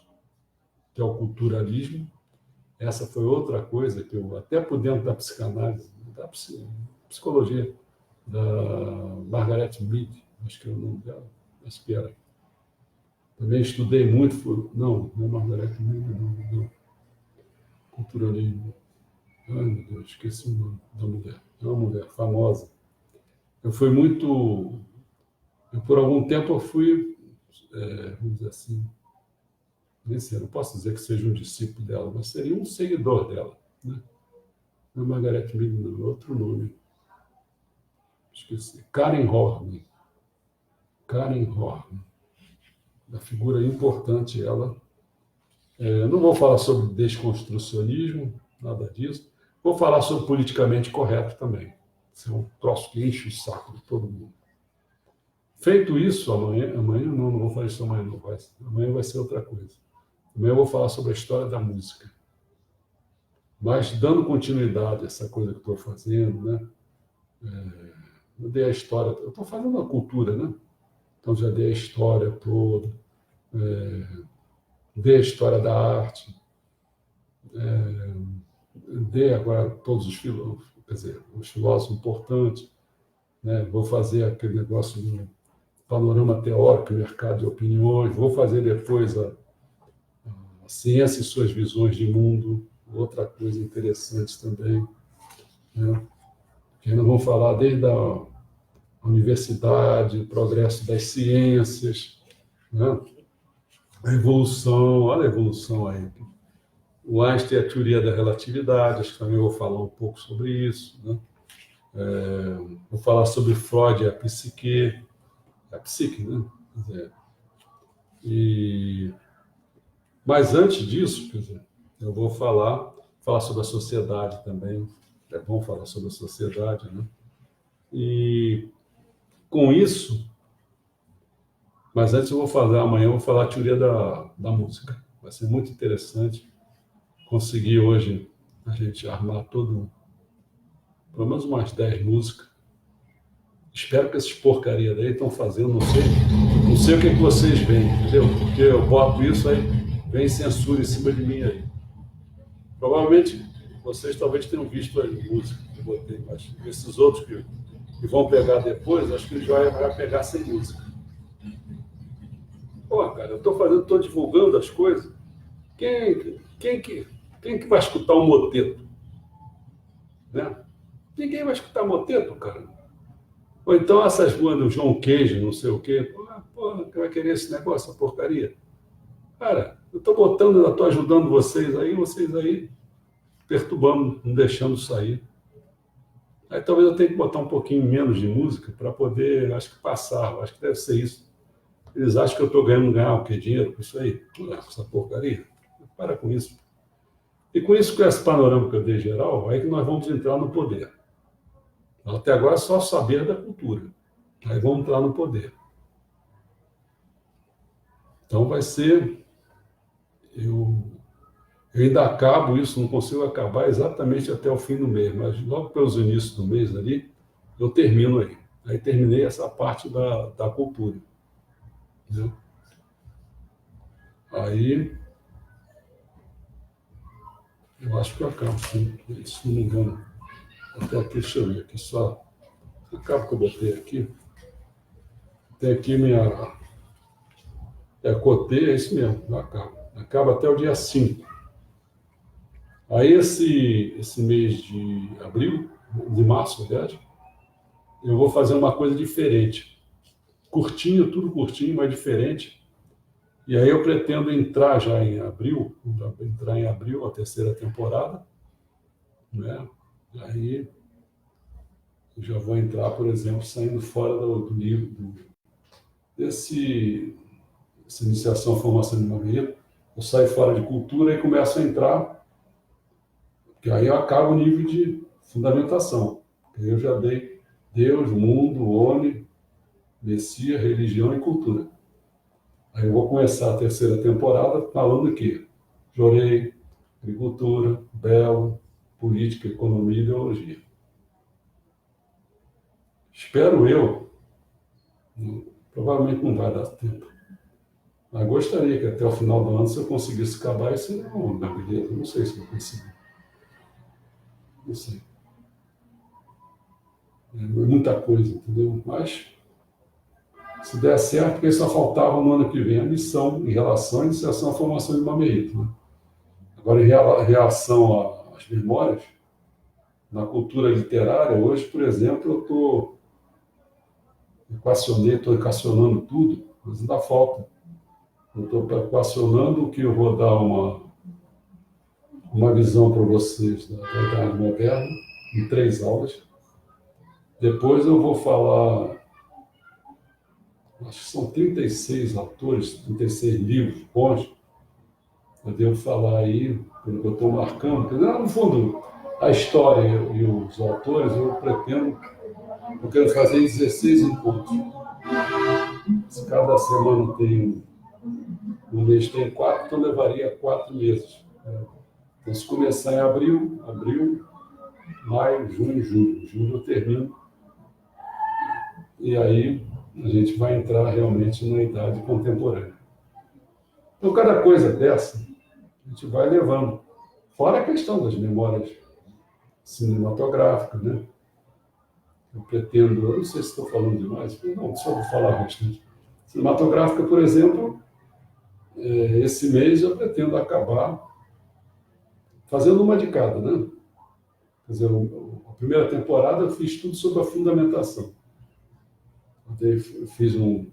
que é o culturalismo. Essa foi outra coisa que eu, até por dentro da psicanálise, da psicologia, da Margaret Mead, acho que é o nome dela, mas espera. Também estudei muito, não é Margaret Mead, não. Culturalismo. Ai, meu Deus, esqueci o nome da mulher. É uma mulher famosa. Por algum tempo eu fui, vamos dizer assim, nem sei, não posso dizer que seja um discípulo dela, mas seria um seguidor dela. Né? Não é Margaret Mead, não, é outro nome. Esqueci. Karen Horney. Uma figura importante, ela. Não vou falar sobre desconstrucionismo, nada disso. Vou falar sobre politicamente correto também. Isso é um troço que enche o saco de todo mundo. Feito isso, amanhã não vou fazer isso amanhã, não. Amanhã vai ser outra coisa. Amanhã eu vou falar sobre a história da música. Mas dando continuidade a essa coisa que estou fazendo, né? Eu dei a história, eu estou fazendo a cultura, né? Então já dei a história toda, dei a história da arte, dei agora todos os filósofos, quer dizer, os filósofos importantes, né? Vou fazer aquele negócio do panorama teórico, mercado de opiniões, vou fazer depois a ciência e suas visões de mundo, outra coisa interessante também, né? Que nós vamos falar desde a universidade, o progresso das ciências, né? A evolução, olha a evolução aí. O Einstein é a teoria da relatividade, acho que também vou falar um pouco sobre isso, né? Vou falar sobre Freud e a psique, né? Quer dizer, Mas antes disso, quer dizer, eu vou falar sobre a sociedade também. É bom falar sobre a sociedade, né? E com isso, mas antes eu vou falar, amanhã eu vou falar a teoria da música. Vai ser muito interessante conseguir hoje a gente armar todo, pelo menos umas 10 músicas. Espero que essas porcarias daí estão fazendo, não sei o que vocês veem, entendeu? Porque eu boto isso aí, vem censura em cima de mim aí. Provavelmente vocês talvez tenham visto as músicas que eu botei, mas esses outros que vão pegar depois, acho que eles vão pegar sem música. Pô, cara, eu estou divulgando as coisas. Quem que vai escutar um moteto? Né? Ninguém vai escutar moteto, cara. Ou então essas bandas, o João Queijo, não sei o quê. Porra, que vai querer esse negócio, essa porcaria? Cara, eu estou botando, eu estou ajudando vocês aí perturbando, não deixando sair. Aí talvez eu tenha que botar um pouquinho menos de música para poder, acho que passar, acho que deve ser isso. Eles acham que eu estou ganhar o quê? Dinheiro com isso aí? Com essa porcaria? Para com isso. E com isso, com esse panorama que eu dei geral, aí que nós vamos entrar no poder. Até agora é só saber da cultura. Aí vamos entrar no poder. Então vai ser... Eu ainda acabo isso, não consigo acabar exatamente até o fim do mês, mas logo pelos inícios do mês ali, eu termino aí. Aí terminei essa parte da cultura. Entendeu? Aí, eu acho que eu acabo, se não me engano. Até aqui, deixa eu ver aqui só. Acabo que eu botei aqui. Tem aqui minha... Cotê, é isso mesmo, acaba. Acaba até o dia 5. Aí esse mês de abril, de março, aliás, eu vou fazer uma coisa diferente. Curtinho, tudo curtinho, mas diferente. E aí eu pretendo entrar já em abril, a terceira temporada, né? Aí eu já vou entrar, por exemplo, saindo fora do nível essa iniciação, formação de movimento. Eu saio fora de cultura e começo a entrar, porque aí eu acabo o nível de fundamentação. Eu já dei Deus, mundo, homem, Messias, religião e cultura. Aí eu vou começar a terceira temporada falando que Jorei, agricultura, belo, política, economia e ideologia. Espero eu, provavelmente não vai dar tempo, mas gostaria que até o final do ano, se eu conseguisse acabar isso, não sei se eu consigo. Não sei. É muita coisa, entendeu? Mas, se der certo, porque só faltava no ano que vem a missão em relação à iniciação à formação de mamerito. Né? Agora, em relação às memórias, na cultura literária, hoje, por exemplo, eu estou equacionando tudo, mas ainda falta. Eu estou equacionando que eu vou dar uma visão para vocês da Idade Moderna, em 3 aulas. Depois eu vou falar, acho que são 36 autores, 36 livros bons. Eu devo falar aí, pelo que eu estou marcando, porque no fundo, a história e os autores, eu quero fazer 16 encontros. Se cada semana tem um mês tem 4, então levaria 4 meses. Então, se começar em abril, maio, junho, julho. Julho eu termino. E aí a gente vai entrar realmente na idade contemporânea. Então, cada coisa dessa, a gente vai levando. Fora a questão das memórias cinematográficas, né? Eu pretendo, eu não sei se estou falando demais, não, só vou falar bastante. Cinematográfica, por exemplo, esse mês eu pretendo acabar fazendo uma de cada, né? Quer dizer, a primeira temporada eu fiz tudo sobre a fundamentação. Eu fiz um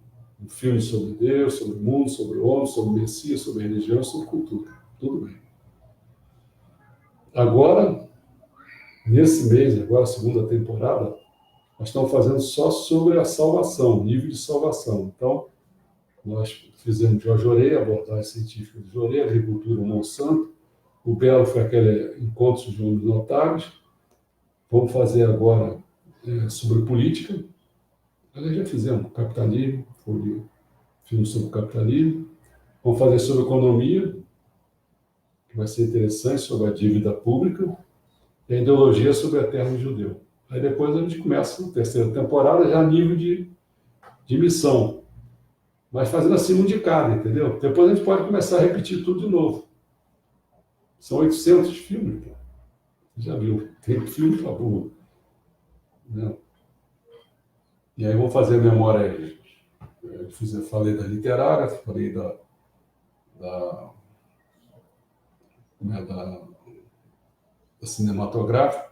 filme sobre Deus, sobre o mundo, sobre o homem, sobre o Messias, sobre a religião, sobre cultura. Tudo bem. Agora, nesse mês, agora a segunda temporada, nós estamos fazendo só sobre a salvação, nível de salvação. Então, Nós fizemos de Ajorei, abordagem científica de Ajorei, agricultura Monsanto. O Belo foi aquele encontro de homens notáveis. Vamos fazer agora sobre política. Aliás, já fizemos capitalismo, filme sobre capitalismo. Vamos fazer sobre economia, que vai ser interessante, sobre a dívida pública, e a ideologia sobre o eterno judeu. Aí depois a gente começa a terceira temporada, já a nível de missão, mas fazendo assim um de cada, entendeu? Depois a gente pode começar a repetir tudo de novo. São 800 filmes, cara. Você já viu, tem filme pra burro, né? E aí vou fazer a memória aí. Falei da literária, falei da, né, da cinematográfica,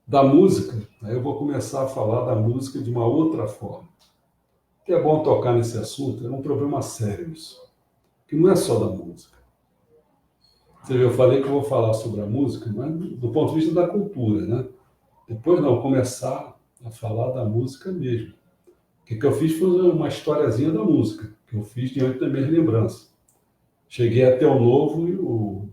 da música. Aí eu vou começar a falar da música de uma outra forma. Que é bom tocar nesse assunto, é um problema sério isso. Que não é só da música. Você viu, eu falei que eu vou falar sobre a música, mas do ponto de vista da cultura, né? Depois não, começar a falar da música mesmo. O que eu fiz foi uma historiazinha da música, que eu fiz diante da minha lembrança. Cheguei até o novo e o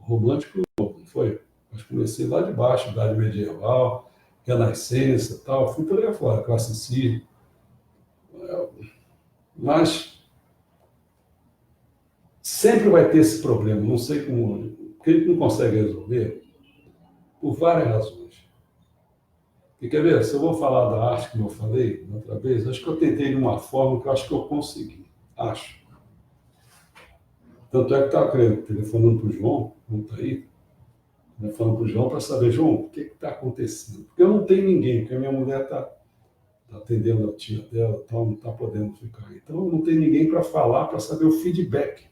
romântico novo, não foi? Mas comecei lá de baixo, idade medieval, renascença, tal, fui por aí fora, classicismo. Mas sempre vai ter esse problema, não sei como, porque a gente não consegue resolver por várias razões. E quer ver, se eu vou falar da arte, como eu falei outra vez, acho que eu tentei de uma forma que eu acho que eu consegui. Acho. Tanto é que estava telefonando para o João, não está aí, telefonando para o João para saber, João, o que está acontecendo? Porque eu não tenho ninguém, porque a minha mulher está atendendo a tia dela, tal, não está podendo ficar. Então eu não tenho ninguém para falar, para saber o feedback.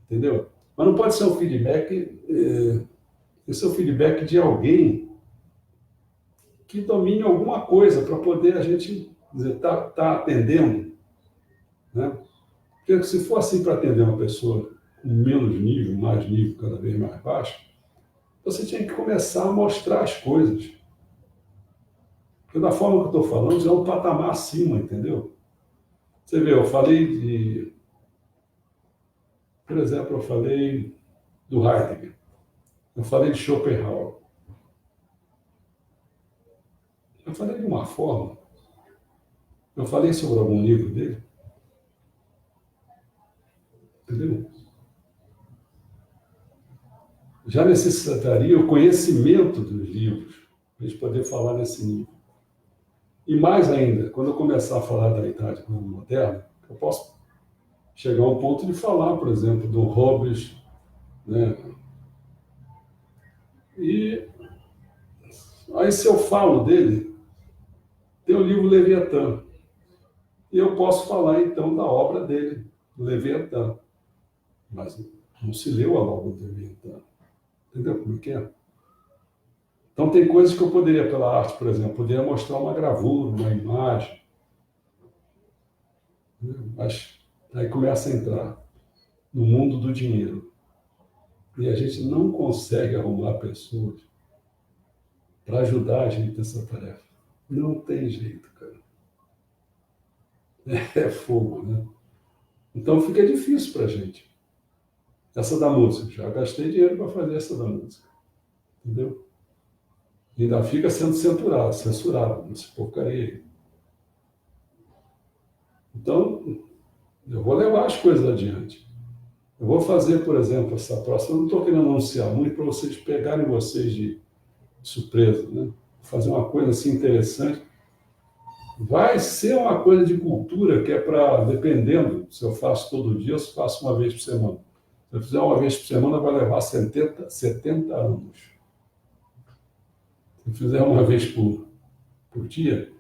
Entendeu? Mas não pode ser um feedback, esse é o feedback de alguém que domine alguma coisa para poder a gente tá atendendo, né? Porque se for assim para atender uma pessoa com menos nível, mais nível, cada vez mais baixo, você tinha que começar a mostrar as coisas. Porque da forma que eu estou falando, já é um patamar acima, entendeu? Você vê, eu falei por exemplo, eu falei do Heidegger, eu falei de Schopenhauer, eu falei de uma forma, eu falei sobre algum livro dele, entendeu? Já necessitaria o conhecimento dos livros para a gente poder falar nesse nível. E mais ainda, quando eu começar a falar da idade moderna, eu posso chegar a um ponto de falar, por exemplo, do Hobbes, né? E aí, se eu falo dele, tem o livro Leviatã. E eu posso falar, então, da obra dele, Leviatã. Mas não se leu a obra do Leviatã. Entendeu como é? Então, tem coisas que eu poderia, pela arte, por exemplo, poderia mostrar uma gravura, uma imagem, né? Mas aí começa a entrar no mundo do dinheiro. E a gente não consegue arrumar pessoas para ajudar a gente nessa tarefa. Não tem jeito, cara. É fogo, né? Então fica difícil para a gente. Essa da música, já gastei dinheiro para fazer essa da música. Entendeu? E ainda fica sendo censurado nessa porcaria. Então, eu vou levar as coisas adiante. Eu vou fazer, por exemplo, essa próxima. Eu não estou querendo anunciar muito para vocês pegarem vocês de surpresa, né? Vou fazer uma coisa assim interessante. Vai ser uma coisa de cultura que é para, dependendo, se eu faço todo dia ou se faço uma vez por semana. Se eu fizer uma vez por semana, vai levar 70 anos. Se eu fizer uma vez por dia,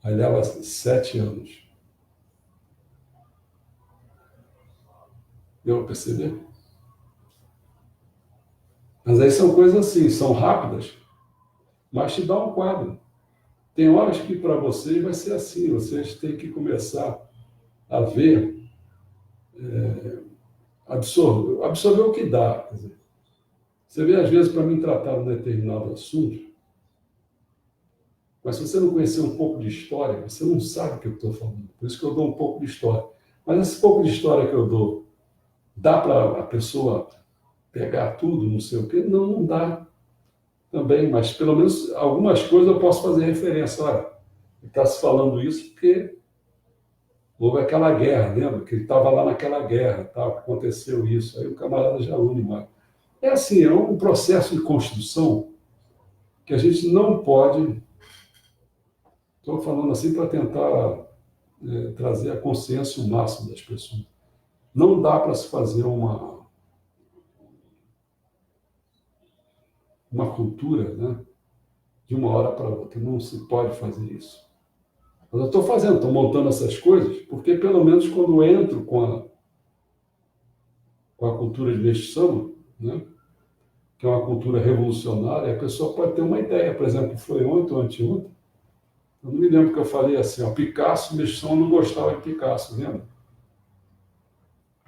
aí leva 7 anos. Deu para perceber? Mas aí são coisas assim, são rápidas, mas te dá um quadro. Tem horas que para vocês vai ser assim, vocês têm que começar a ver, absorver o que dá. Quer dizer, você vê, às vezes, para mim tratar um determinado assunto, mas se você não conhecer um pouco de história, você não sabe o que eu estou falando. Por isso que eu dou um pouco de história. Mas esse pouco de história que eu dou, dá para a pessoa pegar tudo, não sei o quê? Não, não dá também, mas pelo menos algumas coisas eu posso fazer referência. Olha, ele está se falando isso porque houve aquela guerra, lembra? Que ele estava lá naquela guerra, tal, que aconteceu isso. Aí o camarada já une mais. É assim, é um processo de construção que a gente não pode. Estou falando assim para tentar trazer a consciência o máximo das pessoas. Não dá para se fazer uma cultura, né, de uma hora para outra. Não se pode fazer isso. Mas eu estou fazendo, estou montando essas coisas, porque pelo menos quando eu entro com a cultura de mestiçama, né, que é uma cultura revolucionária, a pessoa pode ter uma ideia. Por exemplo, foi ontem ou anteontem, eu não me lembro que eu falei assim, ó, Picasso, mestiçama não gostava de Picasso, lembra?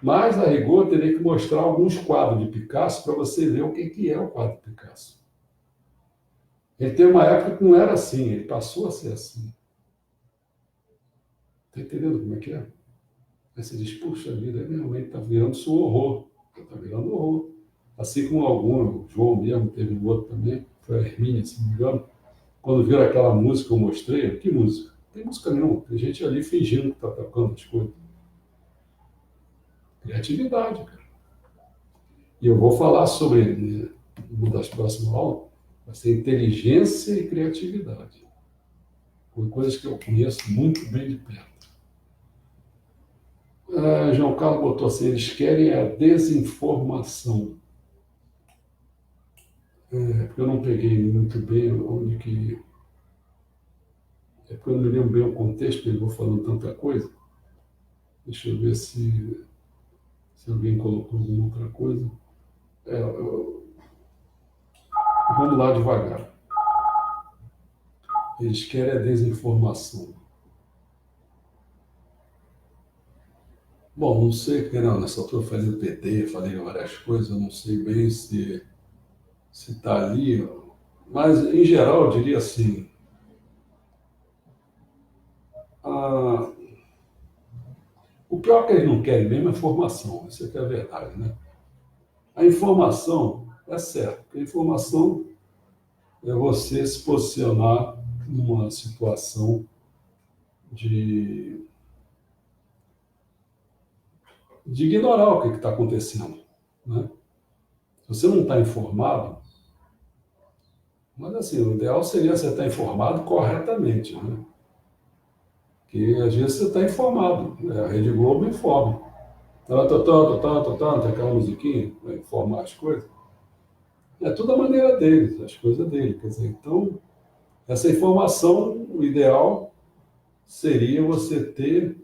Mas, a rigor, eu teria que mostrar alguns quadros de Picasso para você ver o que é o quadro de Picasso. Ele teve uma época que não era assim, ele passou a ser assim. Está entendendo como é que é? Aí você diz, puxa vida, realmente está virando isso um horror. Está virando um horror. Assim como algum, o João mesmo, teve um outro também, foi a Hermínia, se não me engano, quando viram aquela música que eu mostrei, que música? Não tem música nenhuma, tem gente ali fingindo que está tocando as coisas. Criatividade, cara. E eu vou falar sobre, né, uma das próximas aulas, vai ser inteligência e criatividade. Por coisas que eu conheço muito bem de perto. João Carlos botou assim, eles querem a desinformação. Porque eu não peguei muito bem onde que... É porque eu não me lembro bem o contexto, porque eu vou falando tanta coisa. Deixa eu ver se alguém colocou alguma outra coisa. Vamos lá devagar. Eles querem a desinformação. Bom, não sei, porque não, nessa altura eu falei o PT, falei várias coisas, eu não sei bem se está ali, mas em geral eu diria assim, a, o pior que eles não querem mesmo é informação, isso é que é a verdade, né? A informação é certo, porque a informação é você se posicionar numa situação de, de ignorar o que está acontecendo, né? Se você não está informado, mas assim, o ideal seria você estar informado corretamente, né? Porque às vezes você está informado, né? A Rede Globo informa. Tem aquela musiquinha para informar as coisas. É tudo a maneira deles, as coisas dele. Quer dizer, então, essa informação, o ideal seria você ter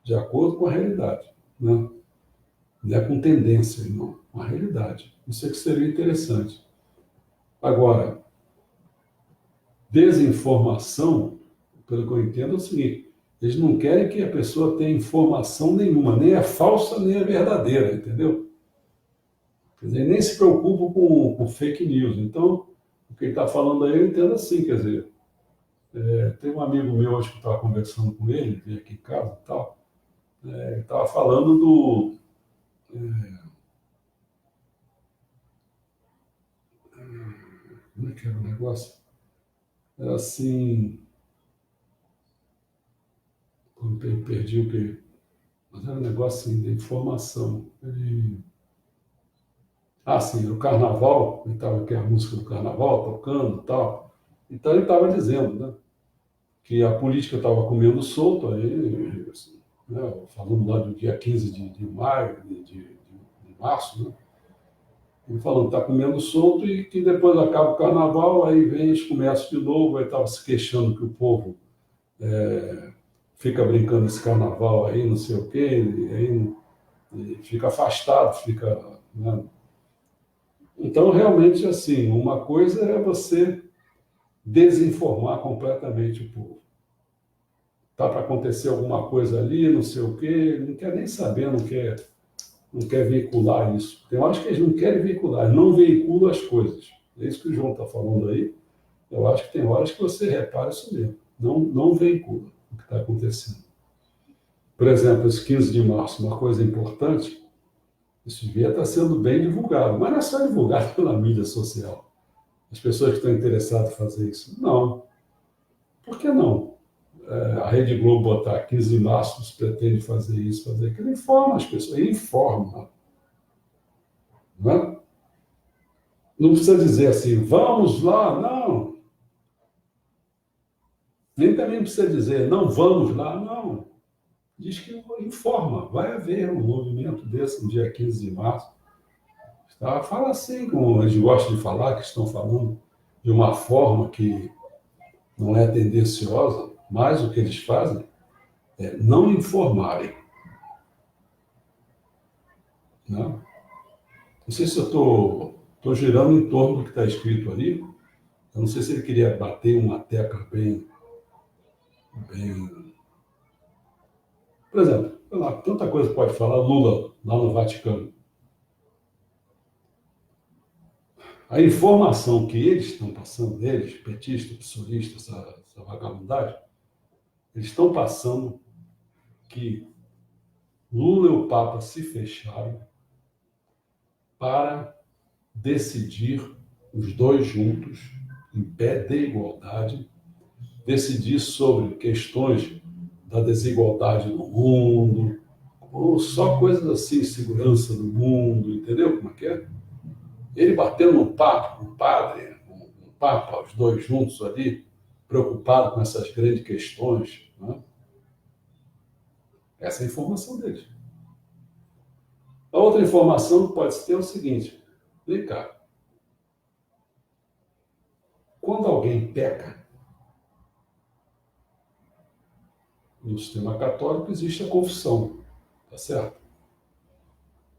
de acordo com a realidade, né? Não é com tendência, não, com a realidade. Isso é que seria interessante. Agora, desinformação, pelo que eu entendo, é o seguinte: eles não querem que a pessoa tenha informação nenhuma, nem a falsa, nem a verdadeira, entendeu? Quer dizer, nem se preocupam com fake news. Então, o que ele está falando aí, eu entendo assim, quer dizer, tem um amigo meu hoje que eu estava conversando com ele, veio aqui em casa e tal, ele estava falando como é que era o negócio? Era assim, quando eu perdi o que... Mas era um negócio assim, de informação. Sim, o carnaval, ele estava aqui a música do carnaval, tocando e tal. Então ele estava dizendo, né, que a política estava comendo solto, aí, assim, né, falando lá do dia 15 de maio, de março, né, ele falando que está comendo solto e que depois acaba o carnaval, aí vem os comércios de novo, aí estava se queixando que o povo fica brincando esse carnaval aí, não sei o quê, e aí e fica afastado, fica... Né. Então, realmente, assim, uma coisa é você desinformar completamente o povo. Tá para acontecer alguma coisa ali, não sei o quê, não quer nem saber, não quer veicular isso. Tem horas que eles não querem veicular, eles não veiculam as coisas. É isso que o João está falando aí. Eu acho que tem horas que você repara isso mesmo. Não veicula o que está acontecendo. Por exemplo, esse 15 de março, uma coisa importante, isso devia estar sendo bem divulgado, mas não é só divulgado pela mídia social. As pessoas que estão interessadas em fazer isso. Não. Por que não? A Rede Globo botar 15 de março, se pretende fazer isso, fazer aquilo, informa as pessoas, informa. Não é? Não precisa dizer assim, vamos lá, não. Nem também precisa dizer, não vamos lá, não. Diz que informa, vai haver um movimento desse no dia 15 de março. Tá? Fala assim, como eles gostam de falar, que estão falando de uma forma que não é tendenciosa, mas o que eles fazem é não informarem. Né? Não sei se eu estou girando em torno do que está escrito ali. Eu não sei se ele queria bater uma tecla bem. Por exemplo, lá, tanta coisa pode falar, Lula, lá no Vaticano. A informação que eles estão passando, eles, petistas, psolistas, essa vagabundagem, eles estão passando que Lula e o Papa se fecharam para decidir, os dois juntos, em pé de igualdade, decidir sobre questões da desigualdade no mundo, ou só coisas assim, segurança no mundo, entendeu como é que é? Ele batendo no papo, com o padre, com o Papa, os dois juntos ali, preocupados com essas grandes questões. Né? Essa é a informação deles. A outra informação que pode ter é o seguinte: vem cá, quando alguém peca, no sistema católico existe a confissão, tá certo?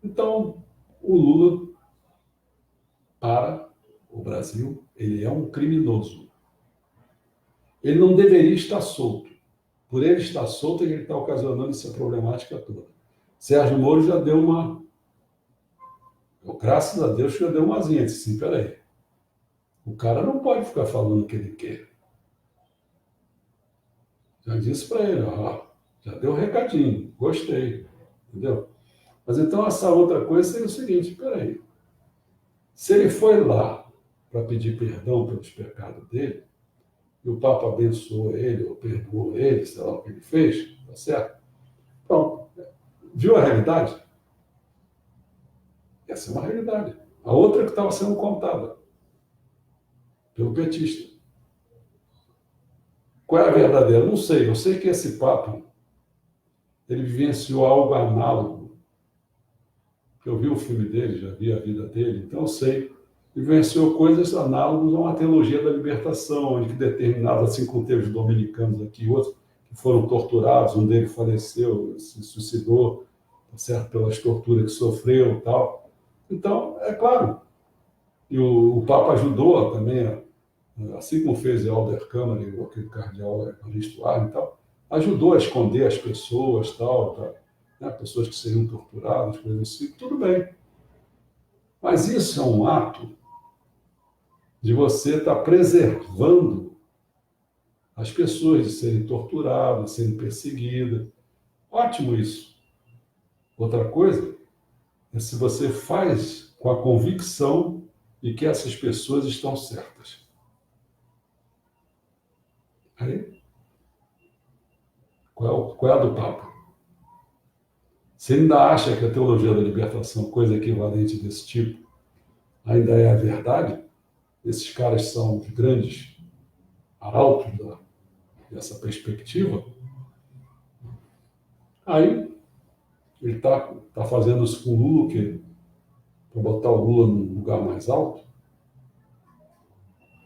Então, o Lula, para o Brasil, ele é um criminoso. Ele não deveria estar solto. Por ele estar solto, ele está ocasionando essa problemática toda. Sérgio Moro já deu uma. Graças a Deus já deu uma asinha. Disse assim, peraí. O cara não pode ficar falando o que ele quer. Já disse para ele, ó, já deu um recadinho, gostei. Entendeu? Mas então essa outra coisa seria o seguinte, peraí. Se ele foi lá para pedir perdão pelos pecados dele, e o Papa abençoou ele, ou perdoou ele, sei lá o que ele fez, tá certo? Pronto. Viu a realidade? Essa é uma realidade. A outra que estava sendo contada pelo petista. Qual é a verdadeira? Não sei. Eu sei que esse Papa, ele vivenciou algo análogo. Eu vi o filme dele, já vi a vida dele, então eu sei. Ele vivenciou coisas análogas a uma teologia da libertação, onde determinados, assim como teve os dominicanos aqui, outros que foram torturados, um deles faleceu, se suicidou, tá certo? Pelas torturas que sofreu e tal. Então, é claro, e o Papa ajudou também, assim como fez Helder Câmara, aquele cardeal Evaristo Arne e tal, ajudou a esconder as pessoas, tal, né? Pessoas que seriam torturadas, coisas assim, tudo bem. Mas isso é um ato de você estar preservando as pessoas de serem torturadas, serem perseguidas. Ótimo isso. Outra coisa é se você faz com a convicção de que essas pessoas estão certas. Aí, qual é a do Papa? Você ainda acha que a teologia da libertação, coisa equivalente desse tipo, ainda é a verdade? Esses caras são os grandes arautos dessa perspectiva? Aí, ele tá fazendo isso com o Lula, para botar o Lula num lugar mais alto.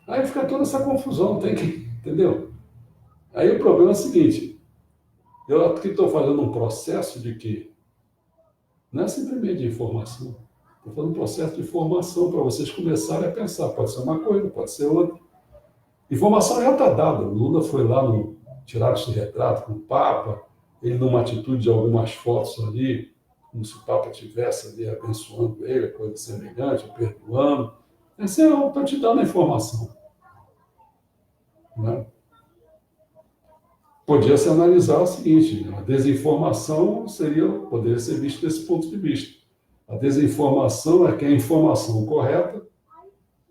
Aí fica toda essa confusão, tem que, entendeu? Aí o problema é o seguinte, eu aqui estou fazendo um processo de que não é simplesmente de informação. Estou fazendo um processo de formação para vocês começarem a pensar. Pode ser uma coisa, pode ser outra. Informação já está dada. O Lula foi lá, tirar esse retrato com o Papa, ele numa atitude de algumas fotos ali, como se o Papa estivesse ali abençoando ele, coisa semelhante, perdoando. Essa eu estou te dando a informação. Né? Podia se analisar o seguinte: a desinformação poderia ser vista desse ponto de vista. A desinformação é que a informação correta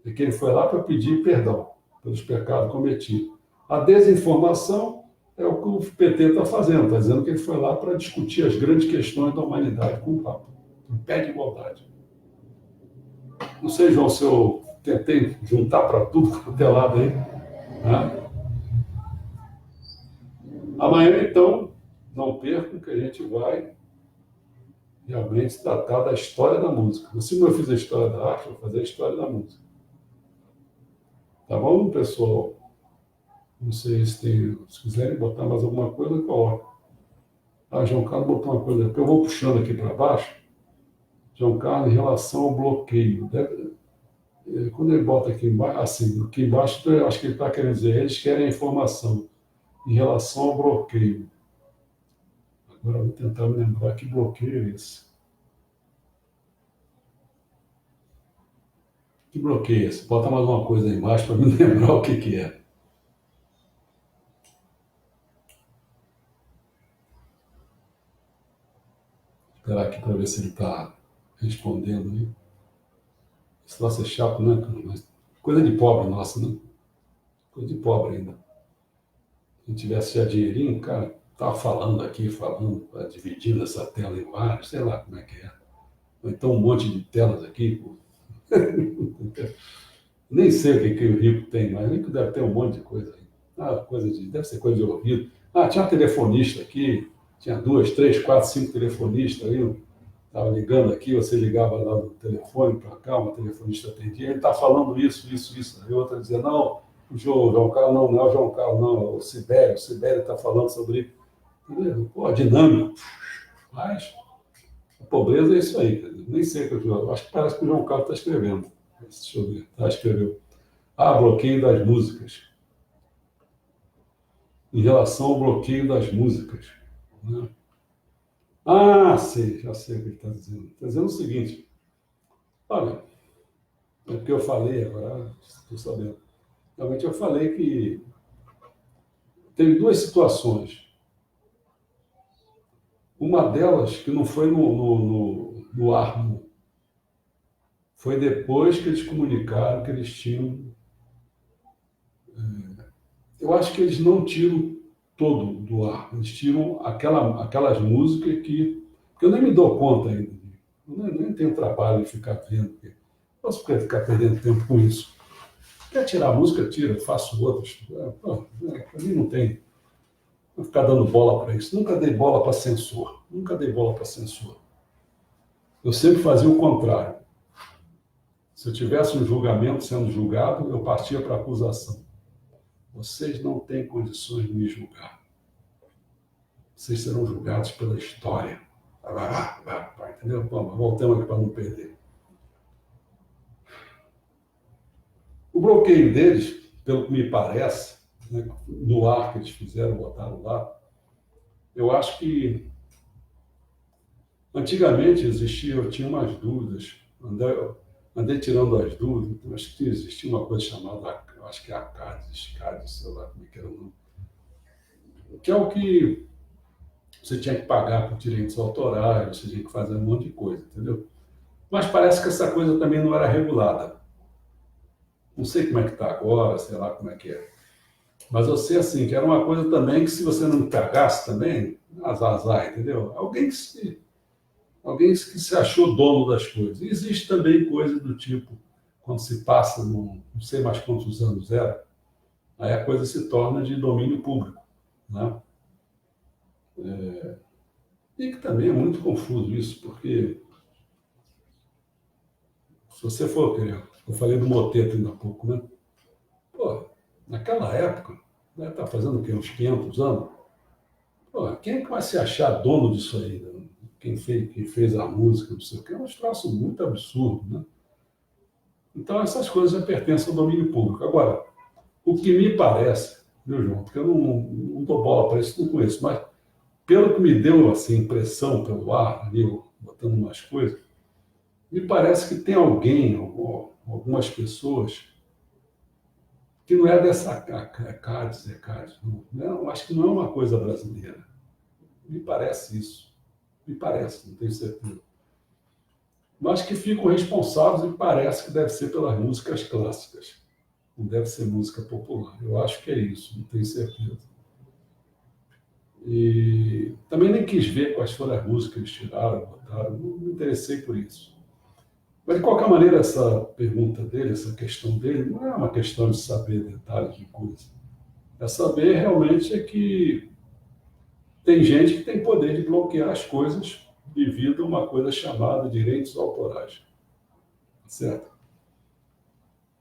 é que ele foi lá para pedir perdão pelos pecados cometidos. A desinformação é o que o PT está fazendo, está dizendo que ele foi lá para discutir as grandes questões da humanidade com o Papa, em pé de igualdade. Não sei, João, se eu tentei juntar para tudo quanto é lado aí. Né? Amanhã, então, não percam que a gente vai realmente tratar da história da música. Assim como eu fiz a história da arte, eu vou fazer a história da música. Tá bom, pessoal? Não sei se quiserem botar mais alguma coisa, coloca. Ah, João Carlos botou uma coisa, porque eu vou puxando aqui para baixo. João Carlos, em relação ao bloqueio. Quando ele bota aqui embaixo, assim, aqui embaixo, eu acho que ele está querendo dizer, eles querem a informação em relação ao bloqueio. Agora eu vou tentar me lembrar que bloqueio é esse. Que bloqueio é esse? Bota mais uma coisa aí embaixo para me lembrar o que é. Esperar aqui para ver se ele está respondendo aí. Esse troço é chato, né, cara? Mas coisa de pobre nossa, né? Coisa de pobre ainda. Se não tivesse já dinheirinho, cara, tava falando aqui, falando, dividindo essa tela em vários, sei lá como é que é. Ou então um monte de telas aqui. Pô. Nem sei o que o rico tem, mas o rico deve ter um monte de coisa aí. Deve ser coisa de ouvido. Ah, tinha um telefonista aqui, tinha 2, 3, 4, 5 telefonistas aí. Estava ligando aqui, você ligava lá no telefone para cá, uma telefonista atendia, ele está falando isso. Aí outra dizia, não, o João Carlos não é o João Carlos, não, é o Sibério está falando sobre. Pô, dinâmico. Mas a pobreza é isso aí, quer dizer, nem sei o que eu acho que parece que o João Carlos está escrevendo. Deixa eu ver, escreveu. Ah, bloqueio das músicas. Em relação ao bloqueio das músicas. Né? Ah, sei, já sei o que ele está dizendo. Está dizendo o seguinte, olha, é porque eu falei agora, estou sabendo. Realmente eu falei que teve duas situações. Uma delas que não foi no ar, não. Foi depois que eles comunicaram que eles tinham. Eu acho que eles não tiram todo do ar, eles tiram aquelas músicas que eu nem me dou conta ainda. Eu nem tenho trabalho de ficar vendo, porque posso ficar perdendo tempo com isso. Quer tirar a música, tira, faço outras. Para mim não tem. Vou ficar dando bola para isso. Nunca dei bola para censor. Eu sempre fazia o contrário. Se eu tivesse um julgamento sendo julgado, eu partia para a acusação. Vocês não têm condições de me julgar. Vocês serão julgados pela história. Entendeu? Voltamos aqui para não perder. O bloqueio deles, pelo que me parece, né, no ar que eles fizeram, botaram lá, eu acho que antigamente eu tinha umas dúvidas, andei tirando as dúvidas, acho que existia uma coisa chamada, eu acho que é a CAD, sei lá como é que era o nome, que é o que você tinha que pagar por direitos autorais, você tinha que fazer um monte de coisa, entendeu? Mas parece que essa coisa também não era regulada. Não sei como é que está agora, sei lá como é que é. Mas eu sei assim, que era uma coisa também que se você não pagasse também, azar, entendeu? Alguém que se achou dono das coisas. E existe também coisa do tipo, quando se passa, não sei mais quantos anos era, aí a coisa se torna de domínio público. Né? E que também é muito confuso isso, porque se você for, eu falei do moteto ainda há pouco, né? Pô, naquela época, né, tá fazendo o quê? Uns 500 anos? Pô, quem é que vai se achar dono disso aí? Né? Quem fez a música, não sei o quê, é um troço muito absurdo, né? Então essas coisas já pertencem ao domínio público. Agora, o que me parece, viu, João, porque eu não dou bola para isso, não conheço, mas pelo que me deu assim, impressão pelo ar, ali, botando umas coisas, me parece que tem alguém, algumas pessoas, que não é dessa CADES, não, acho que não é uma coisa brasileira. Me parece isso. Me parece, não tenho certeza. Mas que ficam responsáveis e parece que deve ser pelas músicas clássicas. Não deve ser música popular. Eu acho que é isso, não tenho certeza. E também nem quis ver quais foram as músicas que eles tiraram, botaram, não me interessei por isso. Mas, de qualquer maneira, essa pergunta dele, essa questão dele, não é uma questão de saber detalhes de coisa. É saber realmente que tem gente que tem poder de bloquear as coisas devido a uma coisa chamada direitos autorais. Certo?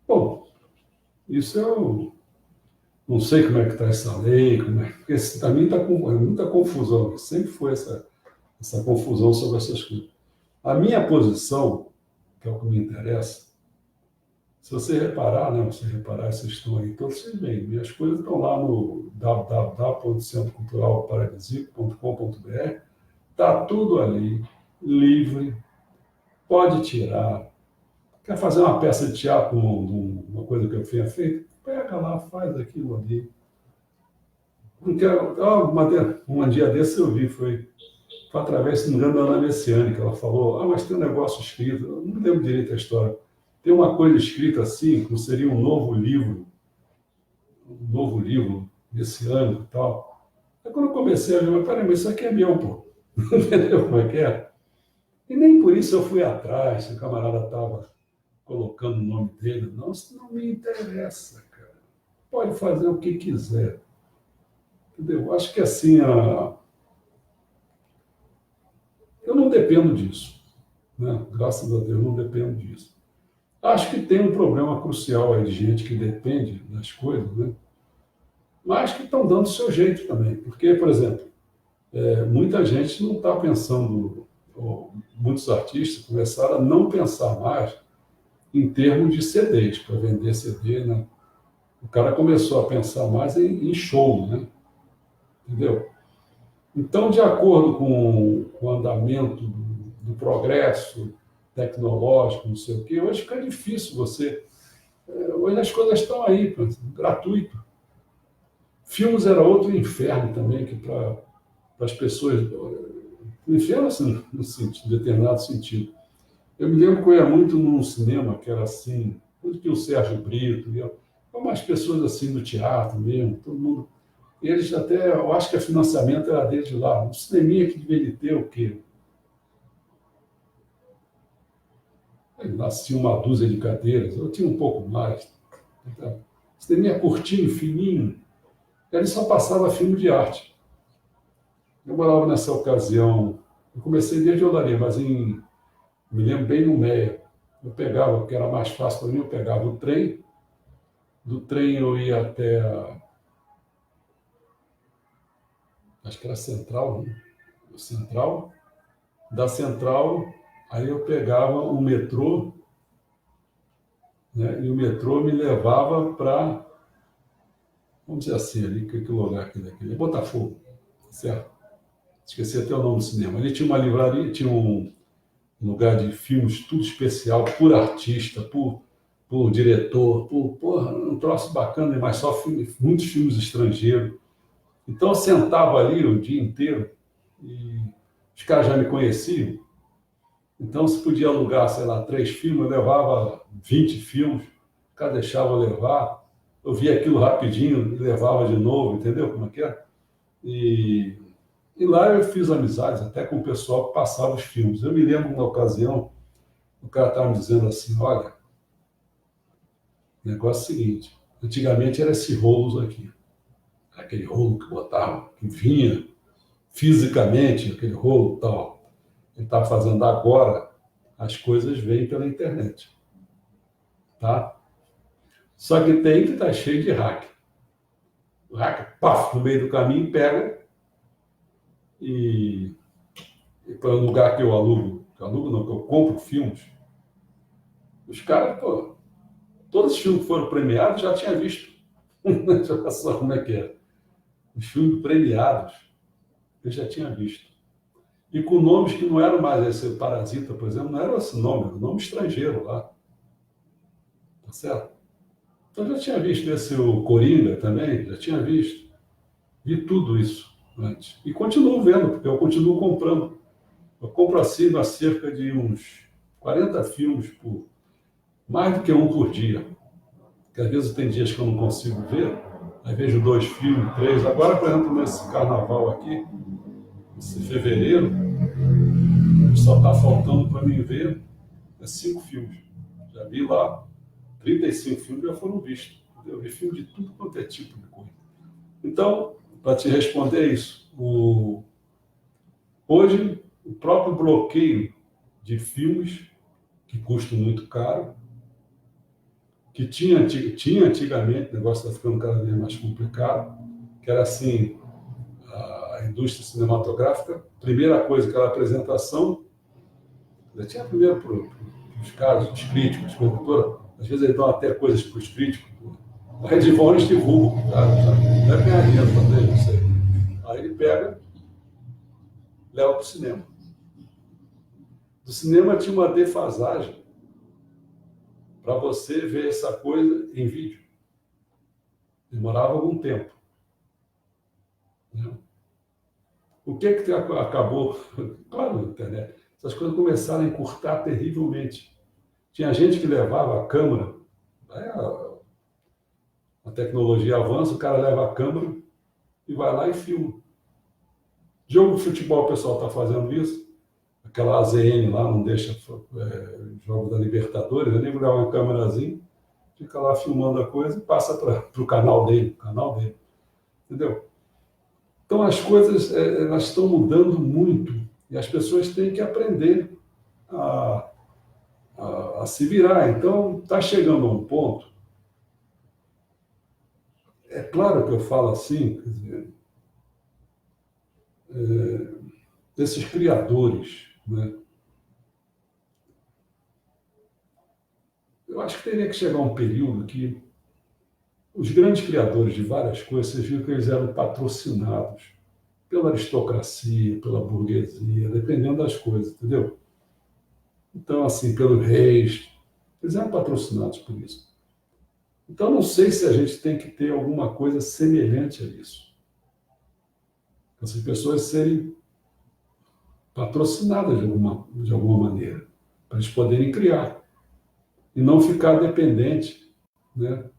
Bom, isso eu não sei como é que está essa lei, porque para mim está com muita confusão. Sempre foi essa confusão sobre essas coisas. A minha posição, que é o que me interessa, se você reparar, né, você reparar, vocês estão aí todos, vocês veem, minhas coisas estão lá no www.centroculturalparadisíaco.com.br, está tudo ali, livre, pode tirar. Quer fazer uma peça de teatro, uma coisa que eu tenha feito? Pega lá, faz aquilo ali. Não quero, um dia desse eu vi, foi através, se não me engano, da Ana Messiani, que ela falou, mas tem um negócio escrito, eu não lembro direito a história, tem uma coisa escrita assim, como seria um novo desse ano e tal. Aí quando eu comecei a ver, mas peraí, mas isso aqui é meu, pô. Entendeu como é que é? E nem por isso eu fui atrás, se o camarada estava colocando o nome dele. Não, isso não me interessa, cara. Pode fazer o que quiser. Entendeu? Acho que assim, eu não dependo disso. Né? Graças a Deus, não dependo disso. Acho que tem um problema crucial aí de gente que depende das coisas, né? Mas que estão dando o seu jeito também. Porque, por exemplo, muita gente não está pensando, ou muitos artistas começaram a não pensar mais em termos de CDs, para vender CD, né? O cara começou a pensar mais em show, né? Entendeu? Então, de acordo com o andamento do progresso tecnológico, não sei o quê, hoje fica difícil você. Hoje as coisas estão aí, gratuito. Filmes era outro inferno também, que para as pessoas. O inferno, assim, no determinado sentido. Eu me lembro que eu ia muito num cinema que era assim, onde tinha o Sérgio Brito, umas pessoas assim do teatro mesmo, todo mundo. E eles até, eu acho que o financiamento era deles lá. Um cineminha que deveria ter o quê? Lá tinha uma dúzia de cadeiras, eu tinha um pouco mais. Então, cineminha curtinho, fininho. Ele só passava filme de arte. Eu morava nessa ocasião, eu comecei desde Olaria, mas me lembro bem no Meia. Eu pegava, porque era mais fácil para mim, eu pegava o trem, do trem eu ia até acho que era Central, né? Central, da Central, aí eu pegava o metrô, né? E o metrô me levava para, vamos dizer assim, ali, que lugar aqui daquele, Botafogo, certo? Esqueci até o nome do cinema. Ali tinha uma livraria, tinha um lugar de filmes, tudo especial, por artista, por diretor, porra, um troço bacana, mas só muitos filmes estrangeiros. Então eu sentava ali o dia inteiro e os caras já me conheciam. Então se podia alugar, sei lá, 3 filmes, eu levava 20 filmes, o cara deixava eu levar, eu via aquilo rapidinho e levava de novo, entendeu como é que é? E lá eu fiz amizades até com o pessoal que passava os filmes. Eu me lembro uma ocasião, o cara estava me dizendo assim, olha, o negócio é o seguinte, antigamente era esse rolos aqui, aquele rolo que botava, que vinha fisicamente, aquele rolo e tal. Ele está fazendo agora, as coisas vêm pela internet. Tá? Só que tem que estar cheio de hack. O hack, paf, no meio do caminho, pega e para o lugar que eu alugo não, que eu compro filmes, os caras, pô, todos os filmes que foram premiados já tinha visto. Já só como é que é. Os filmes premiados eu já tinha visto. E com nomes que não eram mais esse Parasita, por exemplo, não era esse nome, era um nome estrangeiro lá. Tá certo? Então, eu já tinha visto esse o Coringa também, já tinha visto. Vi tudo isso antes. E continuo vendo, porque eu continuo comprando. Eu compro assim há cerca de uns 40 filmes por mais do que um por dia. Porque às vezes tem dias que eu não consigo ver, aí vejo 2 filmes, 3. Agora, por exemplo, nesse carnaval aqui, esse fevereiro, só está faltando para mim ver 5 filmes. Já vi lá 35 filmes já foram vistos. Eu vi filme de tudo quanto é tipo de coisa. Então, para te responder isso, hoje o próprio bloqueio de filmes que custam muito caro, que tinha antigamente, o negócio está ficando cada vez mais complicado, que era assim, a indústria cinematográfica, primeira coisa, aquela apresentação, já tinha primeiro para os caras, os críticos, às vezes eles dão até coisas para os críticos, a Red Bull eles divulgam, tá? Deve ganhar dinheiro também, não sei. Aí ele pega, leva para o cinema. Do cinema tinha uma defasagem para você ver essa coisa em vídeo. Demorava algum tempo. Né? O que acabou? Claro, na internet. Essas coisas começaram a encurtar terrivelmente. Tinha gente que levava a câmera, aí a tecnologia avança, o cara leva a câmera e vai lá e filma. Jogo de futebol, o pessoal está fazendo isso. Aquela AZN lá não deixa jogo da Libertadores, eu nem levar uma câmerazinha, fica lá filmando a coisa e passa para o canal dele, entendeu? Então as coisas elas estão mudando muito e as pessoas têm que aprender a, a se virar. Então está chegando a um ponto, é claro que eu falo assim, quer dizer, desses criadores, né? Eu acho que teria que chegar um período que os grandes criadores de várias coisas, vocês viram que eles eram patrocinados pela aristocracia, pela burguesia, dependendo das coisas, entendeu? Então, assim, pelos reis, eles eram patrocinados por isso. Então, não sei se a gente tem que ter alguma coisa semelhante a isso. Essas pessoas serem patrocinadas de alguma maneira, para eles poderem criar e não ficar dependente, né,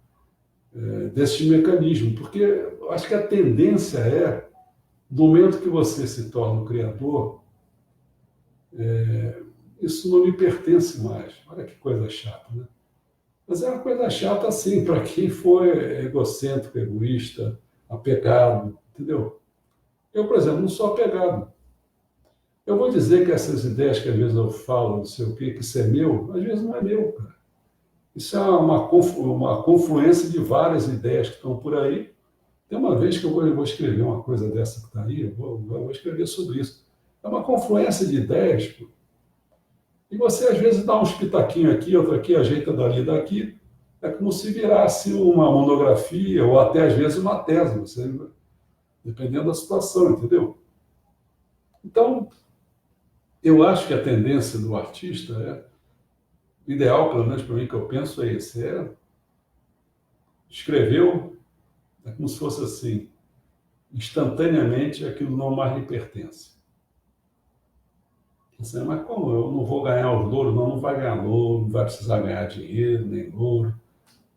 desse mecanismo, porque eu acho que a tendência é, no momento que você se torna um criador, isso não lhe pertence mais. Olha que coisa chata, né? Mas é uma coisa chata, assim, para quem for egocêntrico, egoísta, apegado, entendeu? Eu, por exemplo, não sou apegado. Eu vou dizer que essas ideias que às vezes eu falo, não sei o quê, que isso é meu, às vezes não é meu, cara. Isso é uma confluência de várias ideias que estão por aí. Tem uma vez que eu vou escrever uma coisa dessa que está aí, eu vou escrever sobre isso. É uma confluência de ideias, pô. E você, às vezes, dá uns pitaquinhos aqui, outro aqui, ajeita dali daqui. É como se virasse uma monografia, ou até, às vezes, uma tese, dependendo da situação, entendeu? Então, eu acho que a tendência do artista o ideal, pelo menos para mim, que eu penso é esse, escreveu, é como se fosse assim, instantaneamente aquilo não mais lhe pertence. Assim, mas como eu não vou ganhar os louros? Não, não vai ganhar louro, não vai precisar ganhar dinheiro, nem louro,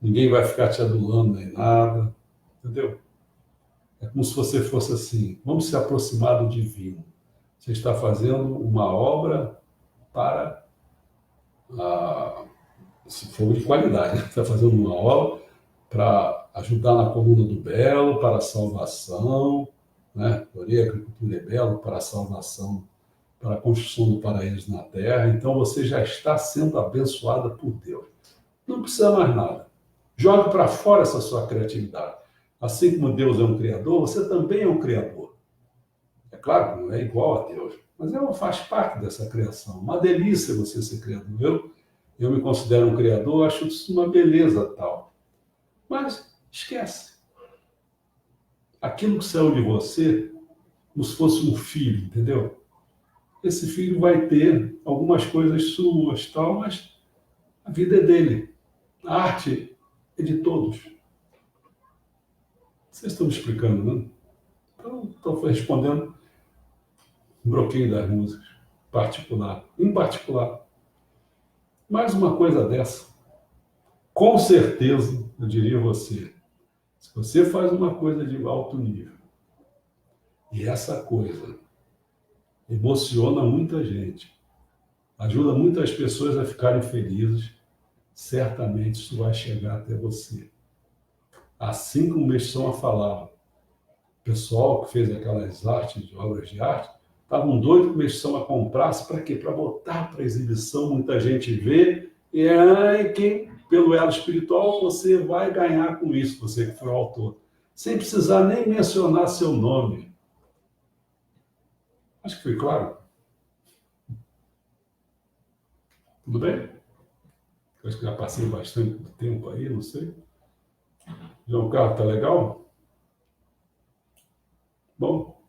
ninguém vai ficar te adulando nem nada, entendeu? É como se você fosse assim, vamos se aproximar do divino. Você está fazendo uma obra para, se for de qualidade, né? Você está fazendo uma obra para ajudar na coluna do belo, para a salvação, né? Teoria, agricultura é belo, para a salvação, para a construção do paraíso na terra. Então você já está sendo abençoada por Deus. Não precisa mais nada. Jogue para fora essa sua criatividade. Assim como Deus é um criador, você também é um criador. É claro que não é igual a Deus, mas faz parte dessa criação. Uma delícia você ser criador. Eu me considero um criador, acho isso uma beleza tal. Mas esquece. Aquilo que saiu de você, como se fosse um filho, entendeu? Esse filho vai ter algumas coisas suas, tal, mas a vida é dele. A arte é de todos. Vocês estão me explicando, não? Então, estou respondendo um bloqueio das músicas, particular, em particular. Mais uma coisa dessa, com certeza, eu diria a você, se você faz uma coisa de alto nível, e essa coisa emociona muita gente, ajuda muitas pessoas a ficarem felizes, certamente isso vai chegar até você. Assim como eles estão a falar, o pessoal que fez aquelas artes, obras de arte, estavam doidos que eles estão a comprar, para quê? Para botar para exibição, muita gente vê, e aí quem, pelo elo espiritual, você vai ganhar com isso, você que foi o autor, sem precisar nem mencionar seu nome. Acho que foi claro. Tudo bem? Acho que já passei bastante tempo aí, não sei. João Carlos, tá legal? Bom,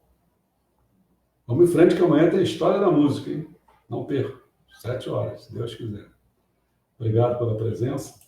vamos em frente que amanhã tem a história da música, hein? Não perca. 7 horas, se Deus quiser. Obrigado pela presença.